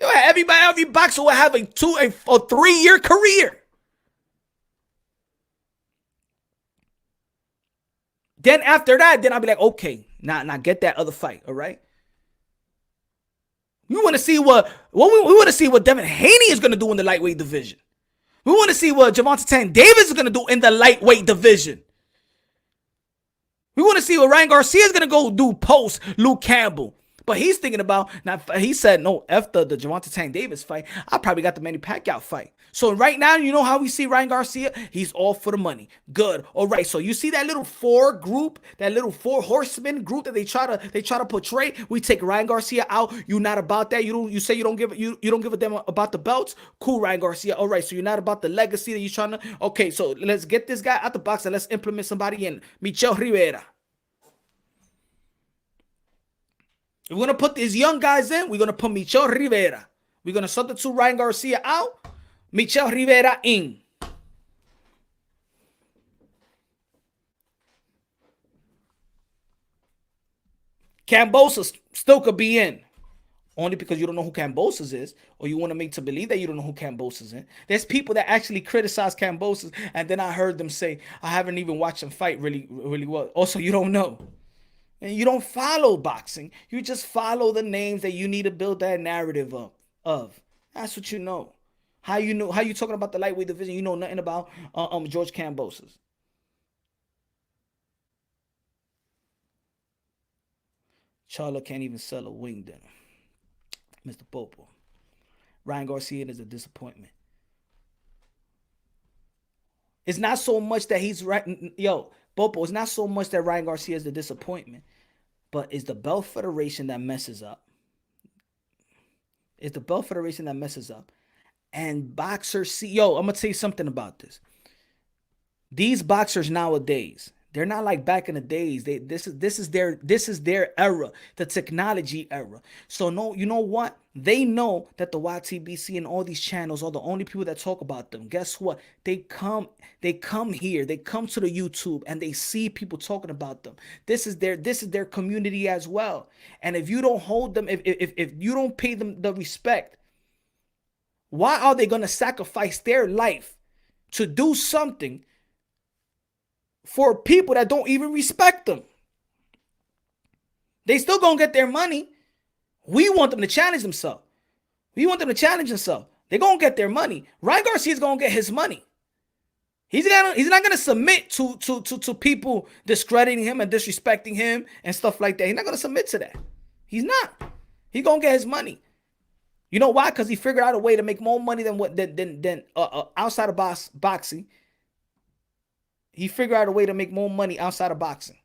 [SPEAKER 1] Every boxer will have a 3-year career. Then after that, then I'll be like, okay, now get that other fight, all right? We want to see what we want to see what Devin Haney is going to do in the lightweight division. We want to see what Gervonta Tank Davis is going to do in the lightweight division. We want to see what Ryan Garcia is going to go do post Luke Campbell. But he's thinking about, now he said, no, after the Gervonta Tank Davis fight, I probably got the Manny Pacquiao fight. So right now, you know how we see Ryan Garcia? He's all for the money. Good. All right. So you see that little 4 group, that little 4 horsemen group that they try to portray. We take Ryan Garcia out. You're not about that. You say you don't give a damn about the belts. Cool, Ryan Garcia. All right. So you're not about the legacy that you're trying to. Okay. So let's get this guy out the box and let's implement somebody in. Michel Rivera. If we're going to put these young guys in, we're going to put Michel Rivera. We're going to substitute Ryan Garcia out. Michel Rivera in. Kambosos still could be in. Only because you don't know who Kambosos is, or you want to make to believe that you don't know who Kambosos is. There's people that actually criticize Kambosos, and then I heard them say, I haven't even watched him fight really well. Also, you don't know. And you don't follow boxing. You just follow the names that you need to build that narrative of. That's what you know. How you talking about the lightweight division? You know nothing about George Kambosos. Charlo can't even sell a wing dinner. Mr. Popo. Ryan Garcia is a disappointment. It's not so much that he's right. Yo, Popo, it's not so much that Ryan Garcia is the disappointment, but it's the Belt Federation that messes up. It's the Belt Federation that messes up. And boxers see, yo, I'm going to tell you something about this. These boxers nowadays, they're not like back in the days. This is their era, the technology era. So no, you know what? They know that the YTBC and all these channels are the only people that talk about them. Guess what? They come here, they come to the YouTube and they see people talking about them. This is their community as well. And if you don't hold them, if you don't pay them the respect, why are they going to sacrifice their life to do something for people that don't even respect them? They still gonna get their money. We want them to challenge themselves. They're gonna get their money. Ryan Garcia's gonna get his money. He's not gonna submit to people discrediting him and disrespecting him and stuff like that. He's not gonna submit to that. He's not. He's gonna get his money. You know why? Because he figured out a way to make more money than outside of boxing. He figured out a way to make more money outside of boxing.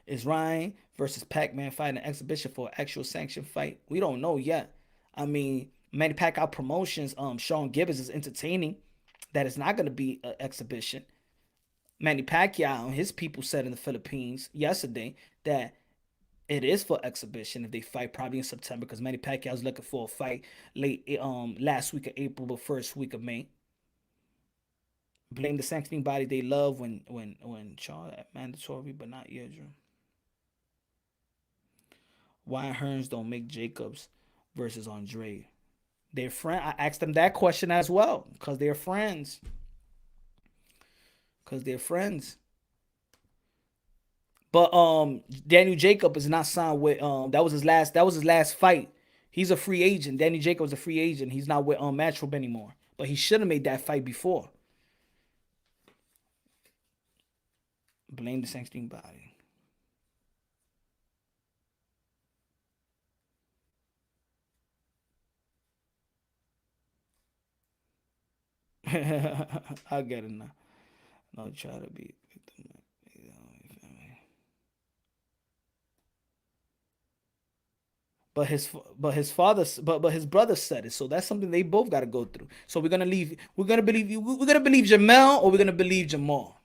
[SPEAKER 1] Is Ryan versus Pac-Man fighting an exhibition for an actual sanctioned fight? We don't know yet. I mean, Manny Pacquiao Promotions, Sean Gibbons is entertaining that it's not going to be an exhibition. Manny Pacquiao and his people said in the Philippines yesterday that it is for exhibition if they fight probably in September, because Manny Pacquiao is looking for a fight late last week of April, but first week of May. Blame the sanctioning body they love when Charles mandatory, but not Yedrum. Why Hearns don't make Jacobs versus Andre? They're friend. I asked them that question as well because they're friends. Because they're friends. But Daniel Jacob is not signed with that was his last fight. He's a free agent. Daniel Jacob's a free agent. He's not with Matchroom anymore. But he should have made that fight before. Blame the sanctioning body. I get it now. No, try to be victim. But his father, but his brother said it, so that's something they both got to go through. So we're gonna believe Jamel, or we're gonna believe Jamal.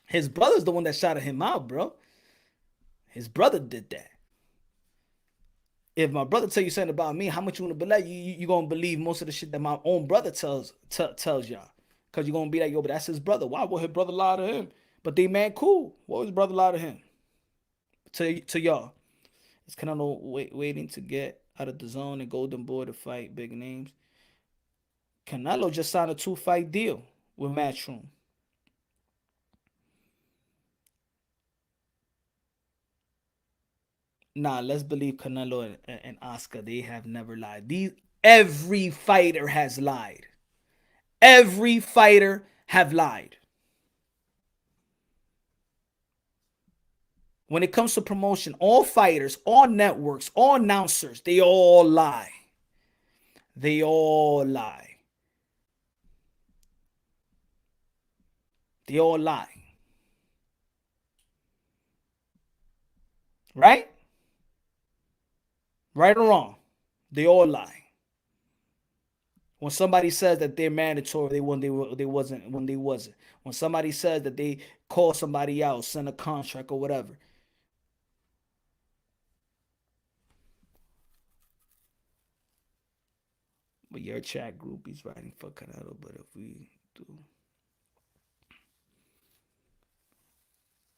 [SPEAKER 1] His brother's the one that shouted him out, bro. His brother did that. If my brother tell you something about me, how much you want to believe? You gonna believe most of the shit that my own brother tells y'all, cause you're gonna be like, yo, but that's his brother. Why would his brother lie to him? But they man cool. Why would his brother lie to him? To y'all. Is Canelo waiting to get out of the zone and Golden Boy to fight big names? Canelo just signed a 2-fight deal with Matchroom. Nah, let's believe Canelo and Oscar. They have never lied. Every fighter has lied. Every fighter have lied. When it comes to promotion, all fighters, all networks, all announcers, they all lie. They all lie. They all lie. Right? Right or wrong? They all lie. When somebody says that they're mandatory, they wasn't. When somebody says that they call somebody out, send a contract or whatever. But your chat group is writing for Canelo. But if we do,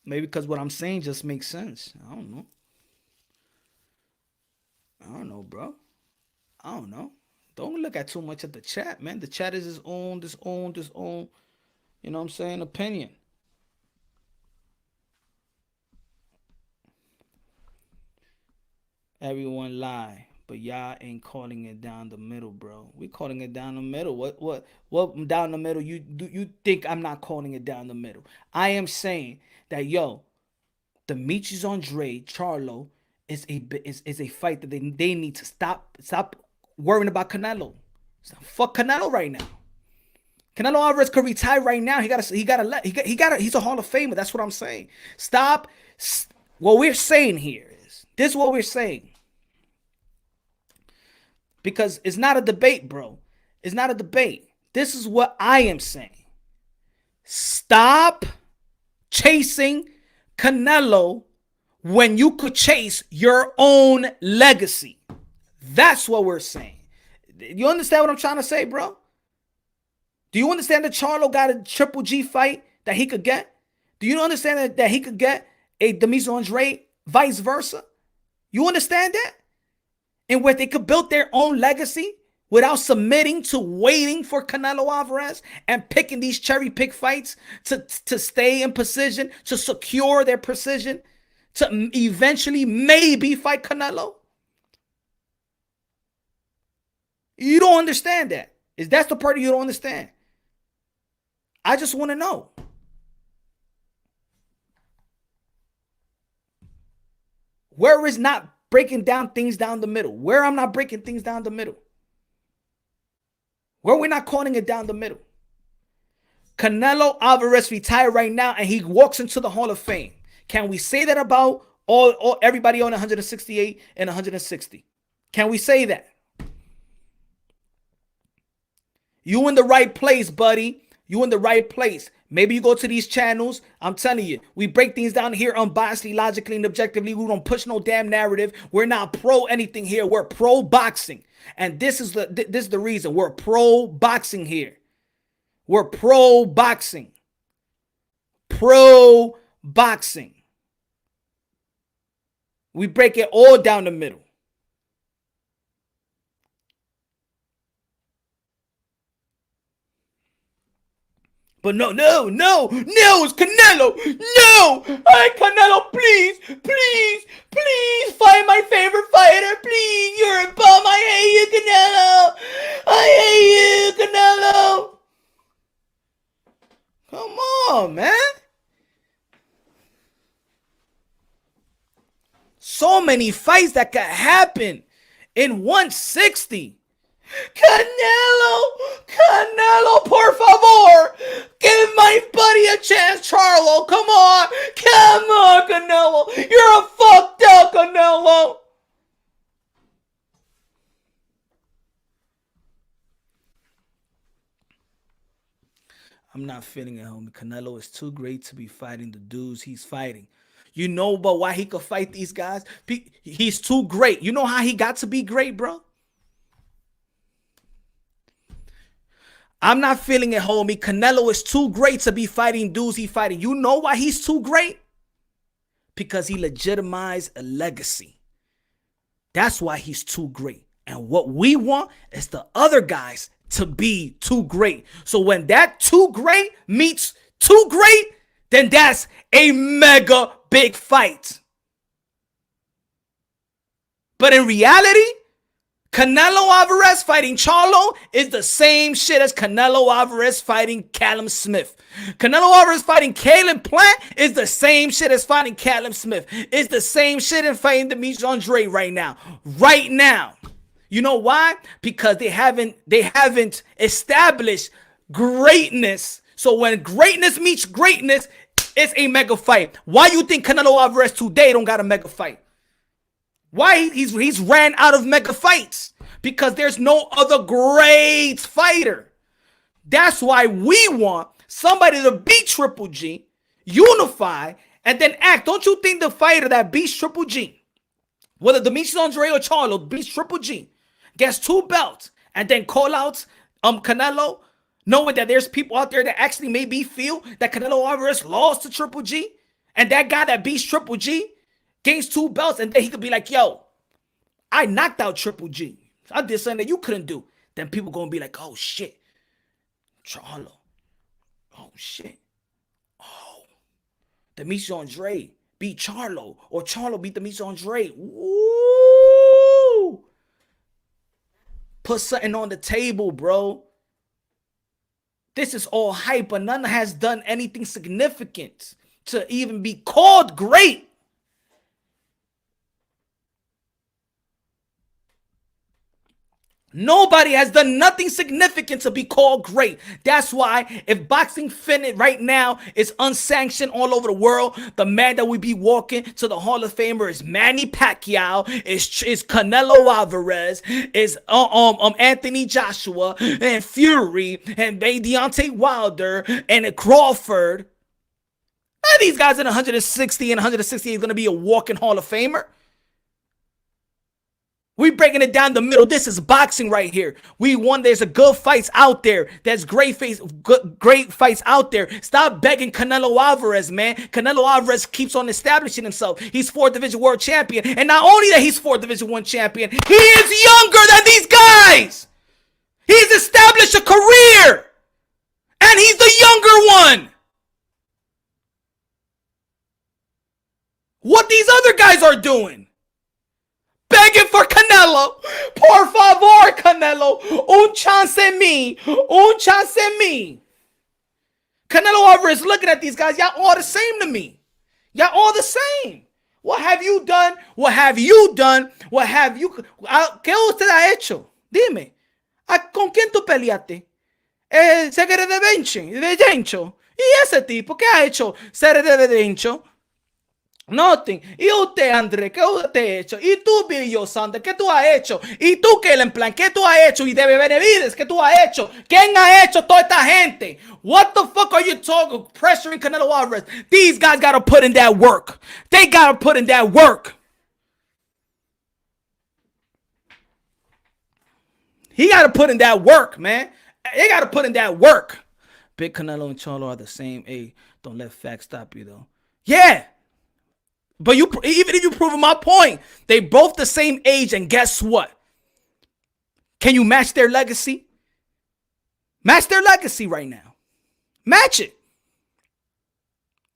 [SPEAKER 1] maybe because what I'm saying just makes sense. I don't know, bro. I don't know. Don't look at too much at the chat, man. The chat is his own, you know what I'm saying, opinion. Everyone lie. But y'all ain't calling it down the middle, bro. We calling it down the middle. What down the middle? You think I'm not calling it down the middle? I am saying that Demetrius Andre Charlo is a fight that they need to stop worrying about Canelo. Fuck Canelo right now. Canelo Alvarez could retire right now. He's a Hall of Famer. That's what I'm saying. Stop. What we're saying here is this: is what we're saying. Because it's not a debate, bro. It's not a debate. This is what I am saying. Stop chasing Canelo when you could chase your own legacy. That's what we're saying. You understand what I'm trying to say, bro? Do you understand that Charlo got a Triple G fight that he could get? Do you understand that he could get a Demetrius Andre, vice versa? You understand that? And where they could build their own legacy without submitting to waiting for Canelo Alvarez and picking these cherry pick fights to stay in position, to secure their position, to eventually maybe fight Canelo? You don't understand that. That's the part you don't understand. I just want to know. Where is not breaking down things down the middle? Where I'm not breaking things down the middle? Where we're not calling it down the middle? Canelo Alvarez retired right now and he walks into the Hall of Fame. Can we say that about everybody on 168 and 160? Can we say that? You in the right place, buddy. You in the right place. Maybe you go to these channels. I'm telling you, we break things down here unbiasedly, logically, and objectively. We don't push no damn narrative. We're not pro anything here. We're pro boxing. And this is the reason. We're pro boxing here. We're pro boxing. Pro boxing. We break it all down the middle. But no, it's Canelo. No, hey, Canelo, please fight my favorite fighter. Please, you're a bum. I hate you, Canelo. I hate you, Canelo. Come on, man. So many fights that could happen in 160. Canelo, por favor, give my buddy a chance, Charlo. Come on, Canelo. You're a fucked up Canelo. I'm not feeling it, homie. Canelo is too great to be fighting the dudes he's fighting. You know about why he could fight these guys? He's too great. You know how he got to be great, bro? I'm not feeling it, homie. Canelo is too great to be fighting dudes he's fighting. You know why he's too great? Because he legitimized a legacy. That's why he's too great. And what we want is the other guys to be too great. So when that too great meets too great, then that's a mega big fight. But in reality, Canelo Alvarez fighting Charlo is the same shit as Canelo Alvarez fighting Callum Smith. Canelo Alvarez fighting Caleb Plant is the same shit as fighting Callum Smith. It's the same shit as fighting Demetrius Andre right now. Right now. You know why? Because they haven't established greatness. So when greatness meets greatness, it's a mega fight. Why you think Canelo Alvarez today don't got a mega fight? Why he's ran out of mega fights? Because there's no other great fighter. That's why we want somebody to beat Triple G, unify, and then act. Don't you think the fighter that beats Triple G, whether Demetrius Andre or Charlo beats Triple G, gets 2 belts, and then call out Canelo, knowing that there's people out there that actually maybe feel that Canelo Alvarez lost to Triple G, and that guy that beats Triple G gains 2 belts, and then he could be like, yo, I knocked out Triple G. I did something that you couldn't do. Then people gonna be like, oh shit, Charlo. Oh shit. Oh, Demetrius Andre beat Charlo, or Charlo beat Demetrius Andre. Woo! Put something on the table, bro. This is all hype, but none has done anything significant to even be called great. Nobody has done nothing significant to be called great. That's why if boxing Finit right now is unsanctioned all over the world, the man that we be walking to the Hall of Famer is Manny Pacquiao, is Canelo Alvarez, is Anthony Joshua and Fury and Deontay Wilder and Crawford. None of these guys in 160 and 168 is going to be a walking Hall of Famer. We breaking it down the middle. This is boxing right here. We won. There's a good fights out there. There's great fights out there. Stop begging Canelo Alvarez, man. Canelo Alvarez keeps on establishing himself. He's 4th division world champion. And not only that he's 4th division 1 champion, he is younger than these guys. He's established a career. And he's the younger one. What these other guys are doing. Begging for Canelo. Por favor, Canelo. Un chance en mí. Un chance en mí. Canelo Alvarez looking at these guys. Y'all all the same to me. Y'all all the same. What have you done? What have you done? What have you... ¿Qué usted ha hecho? Dime. ¿Con quién tú peleaste? Segre de Bencho. ¿Y ese tipo qué ha hecho? Segre de Bencho. Nothing. ¿Y usted, André? ¿Qué usted ha hecho? ¿Y tú, Billy Sander? ¿Qué tú has hecho? ¿Y tú, Kellen Plan? ¿Qué tú has hecho? ¿Y de Benavides? ¿Qué tú has hecho? ¿Quién ha hecho toda esta gente? What the fuck are you talking? Pressuring Canelo Alvarez. These guys got to put in that work. They got to put in that work. He got to put in that work, man. They got to put in that work. Big Canelo and Charlo are the same age. Don't let facts stop you, though. Yeah. But even if you prove my point, they both the same age, and guess what? Can you match their legacy? Match their legacy right now. Match it.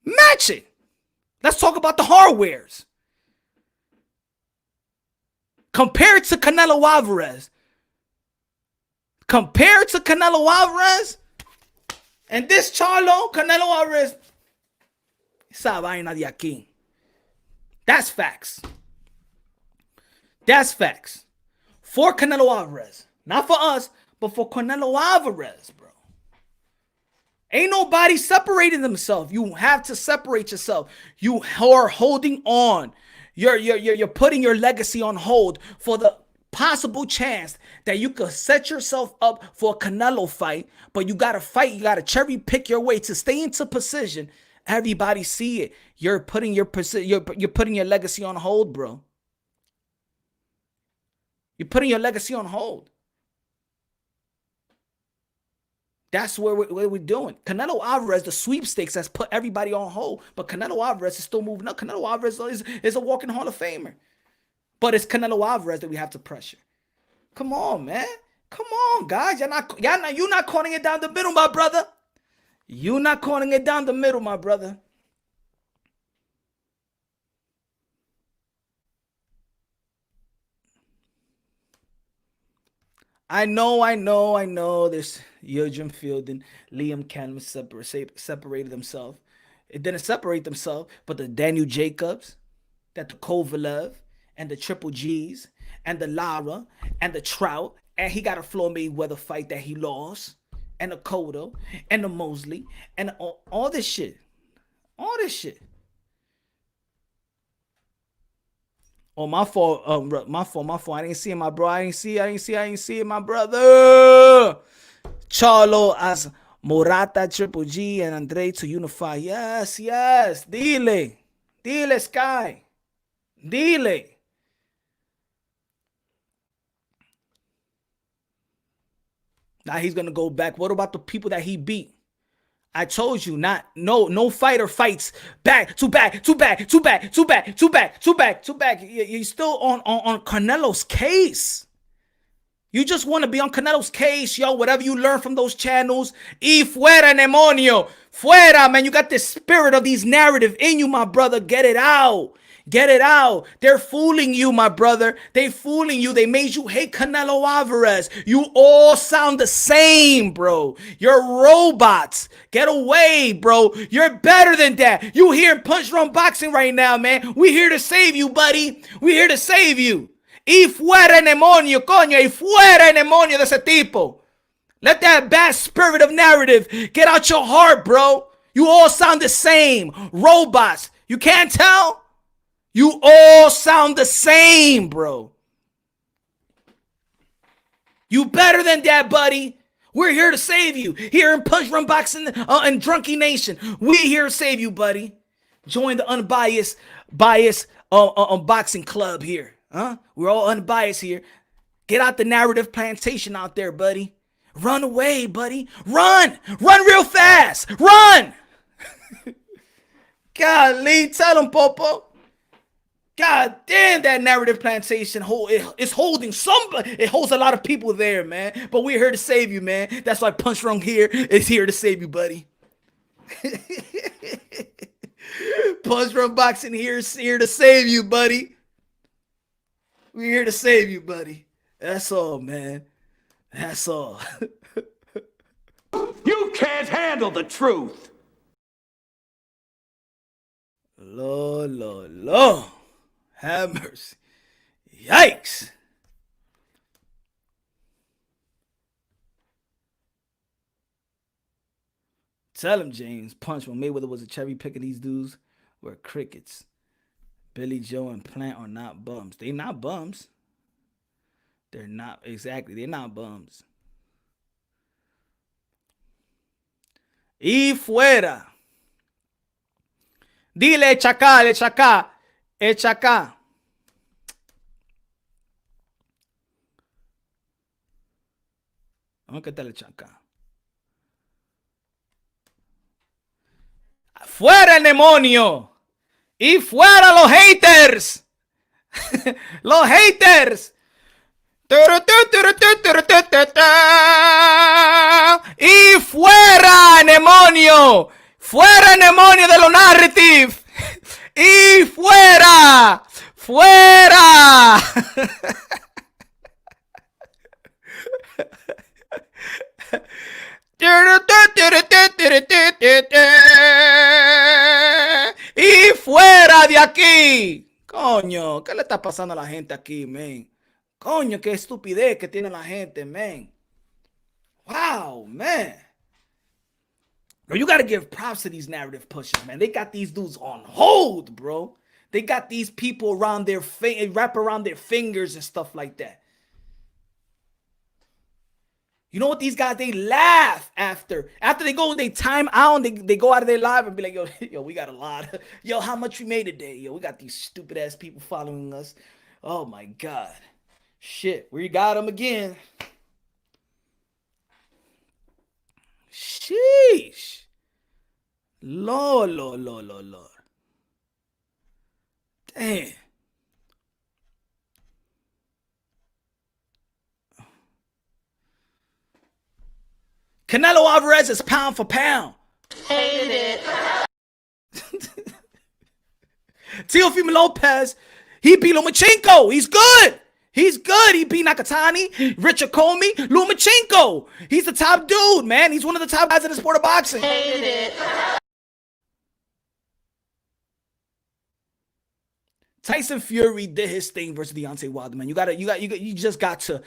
[SPEAKER 1] Match it. Let's talk about the hardwares. Compared to Canelo Alvarez. Compared to Canelo Alvarez. And this Charlo, Canelo Alvarez. Esa vaina de aquí. That's facts. That's facts. For Canelo Alvarez. Not for us, but for Canelo Alvarez, bro. Ain't nobody separating themselves. You have to separate yourself. You are holding on. You're putting your legacy on hold for the possible chance that you could set yourself up for a Canelo fight, but you gotta fight. You gotta cherry pick your way to stay into position. Everybody see it. You're putting your legacy on hold, bro. You're putting your legacy on hold. That's what we're doing. Canelo Alvarez, the sweepstakes has put everybody on hold, but Canelo Alvarez is still moving up. Canelo Alvarez is a walking Hall of Famer. But it's Canelo Alvarez that we have to pressure. Come on, man. Come on, guys. You're not calling it down the middle, my brother. You're not calling it down the middle, my brother. I know. There's Eugene Field and Liam Cannon separated themselves. It didn't separate themselves, but the Daniel Jacobs, that the Kovalev, and the Triple G's, and the Lara, and the Trout, and he got a Floyd Mayweather fight that he lost, and the Cotto, and the Mosley, and all this shit. All this shit. Oh, my fault. My fault. I didn't see it, my bro. I didn't see it, my brother. Charlo as Morata, Triple G, and Andre to unify. Yes. Dile, Sky. Dile. Now he's gonna go back. What about the people that he beat? I told you, no fighter fights back to back. You're still on Canelo's case. You just want to be on Canelo's case, yo. Whatever you learn from those channels, y fuera demonio, fuera, man. You got this spirit of these narrative in you, my brother. Get it out. Get it out. They're fooling you, my brother. They fooling you. They made you hate Canelo Alvarez. You all sound the same, bro. You're robots. Get away, bro. You're better than that. You here in Punch Drunk Boxing right now, man. We here to save you, buddy. We here to save you. Y fuera demonio, coño. Y fuera demonio de ese tipo. Let that bad spirit of narrative get out your heart, bro. You all sound the same. Robots. You can't tell? You all sound the same, bro. You better than that, buddy. We're here to save you. Here in Punch Run Boxing and Drunky Nation. We're here to save you, buddy. Join the unbiased boxing club here. Huh? We're all unbiased here. Get out the narrative plantation out there, buddy. Run away, buddy. Run. Run real fast. Run. Golly, tell him, Popo. God damn, that narrative plantation it's holding somebody. It holds a lot of people there, man. But we're here to save you, man. That's why Punch Drunk here is here to save you, buddy. Punch Drunk Boxing here is here to save you, buddy. We're here to save you, buddy. That's all, man. That's all.
[SPEAKER 2] You can't handle the truth.
[SPEAKER 1] Lord. Have mercy. Yikes. Tell him, James. Punch when Mayweather was a cherry picking, these dudes were crickets. Billy Joe and Plant are not bums. They not bums. They're not, exactly. They're not bums. Y fuera. Dile, Chacá. Echa acá. Vamos a quitarle acá. fuera el demonio. Y fuera los haters. Los haters. Y fuera demonio. Fuera demonio de lo narrative. Y fuera. Fuera. Y fuera de aquí. Coño, ¿qué le está pasando a la gente aquí, man? Coño, qué estupidez que tiene la gente, man. Wow, man. Bro, you gotta give props to these narrative pushers, man. They got these dudes on hold, bro. They got these people around their wrap around their fingers and stuff like that. You know what these guys, they laugh after they go, they time out, and they go out of their live and be like, yo, we got a lot. Yo, how much we made today? Yo, we got these stupid ass people following us. Oh my God. Shit, we got them again. Sheesh. Lord. Damn. Canelo Alvarez is pound for pound.
[SPEAKER 3] Hated it.
[SPEAKER 1] Teofimo Lopez, he beat Lomachenko. He's good. He's good. He beat Nakatani, Richard Comey, Lomachenko. He's the top dude, man. He's one of the top guys in the sport of boxing.
[SPEAKER 3] Hated it.
[SPEAKER 1] Tyson Fury did his thing versus Deontay Wilder, man. You just got to,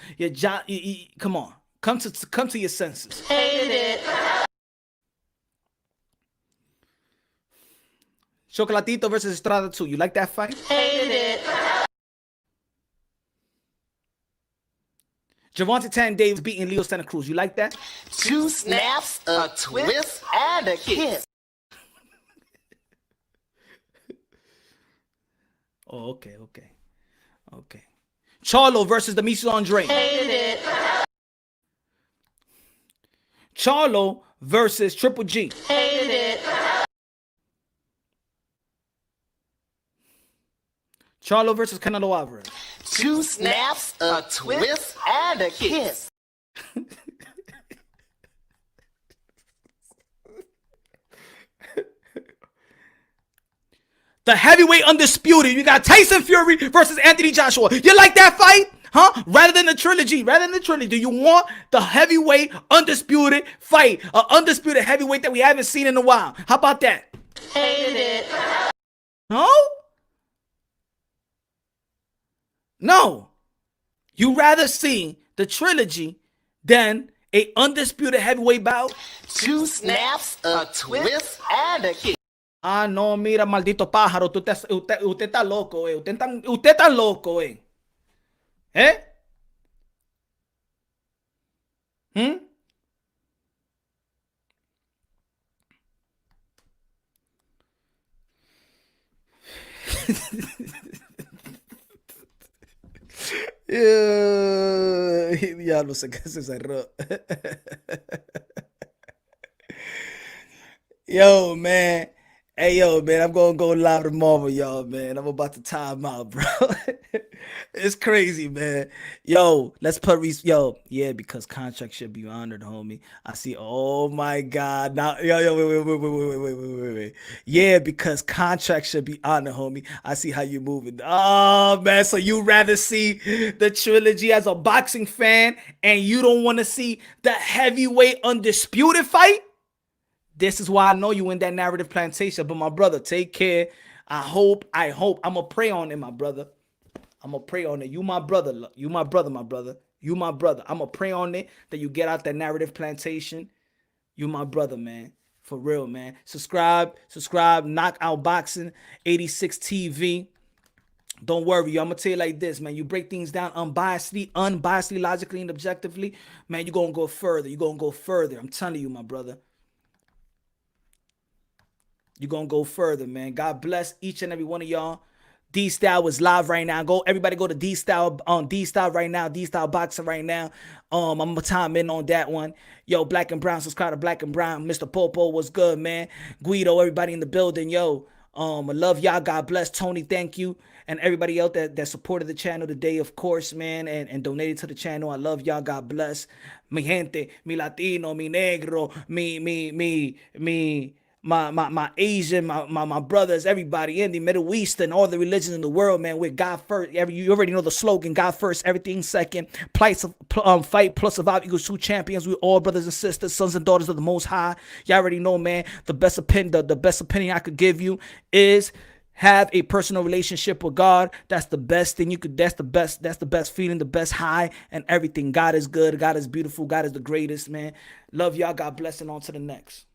[SPEAKER 1] come on. Come to your senses.
[SPEAKER 3] Hated it.
[SPEAKER 1] Chocolatito versus Estrada 2. You like that fight?
[SPEAKER 3] Hated it.
[SPEAKER 1] Gervonta Tank Davis beating Leo Santa Cruz. You like that?
[SPEAKER 3] 2 snaps, a twist, and a kiss.
[SPEAKER 1] Oh, okay. Charlo versus Demetrius Andre.
[SPEAKER 3] Hated it.
[SPEAKER 1] Charlo versus Triple G.
[SPEAKER 3] Hated it.
[SPEAKER 1] Charlo versus Canelo Alvarez.
[SPEAKER 3] 2 snaps, a twist, and a kiss.
[SPEAKER 1] The heavyweight undisputed. You got Tyson Fury versus Anthony Joshua. You like that fight? Huh? Rather than the trilogy. Do you want the heavyweight undisputed fight? An undisputed heavyweight that we haven't seen in a while. How about that?
[SPEAKER 3] Hated it.
[SPEAKER 1] No. You rather see the trilogy than a undisputed heavyweight bout?
[SPEAKER 3] 2 snaps, a twist, and a kiss.
[SPEAKER 1] Ah, no, mira, maldito pájaro, usted está loco, Usted está loco, ¿Eh? Ya no sé qué se cerró. Yo, man. Hey, yo, man, I'm going to go live tomorrow, y'all, man. I'm about to time out, bro. It's crazy, man. Yo, let's put yeah, because contract should be honored, homie. I see, oh my God. Now, wait. Yeah, because contract should be honored, homie. I see how you moving. Oh, man, so you rather see the trilogy as a boxing fan and you don't want to see the heavyweight undisputed fight? This is why I know you in that narrative plantation. But my brother, take care. I hope. I'm going to pray on it, my brother. I'm going to pray on it. You my brother. My brother. I'm going to pray on it that you get out that narrative plantation. You my brother, man. For real, man. Subscribe. Knockout Boxing 86 TV. Don't worry, I'm going to tell you like this, man. You break things down unbiasedly, logically, and objectively, man, you're going to go further. I'm telling you, my brother. You're going to go further, man. God bless each and every one of y'all. D-Style is live right now. Everybody go to D-Style on D-Style right now. D-Style boxing right now. I'm gonna time in on that one. Yo, Black and Brown, subscribe to Black and Brown. Mr. Popo, what's good, man? Guido, everybody in the building, yo. I love y'all. God bless. Tony, thank you. And everybody else that supported the channel today, of course, man, and donated to the channel. I love y'all. God bless. Mi gente, mi Latino, mi negro, my Asian, my brothers, everybody in the Middle East and all the religions in the world, man. We're God first. You already know the slogan: God first, everything second. Fight plus survive equals true champions. We're all brothers and sisters, sons and daughters of the Most High. Y'all already know, man. The best opinion I could give you is have a personal relationship with God. That's the best thing you could. That's the best feeling, the best high, and everything. God is good. God is beautiful. God is the greatest, man. Love y'all. God bless, and on to the next.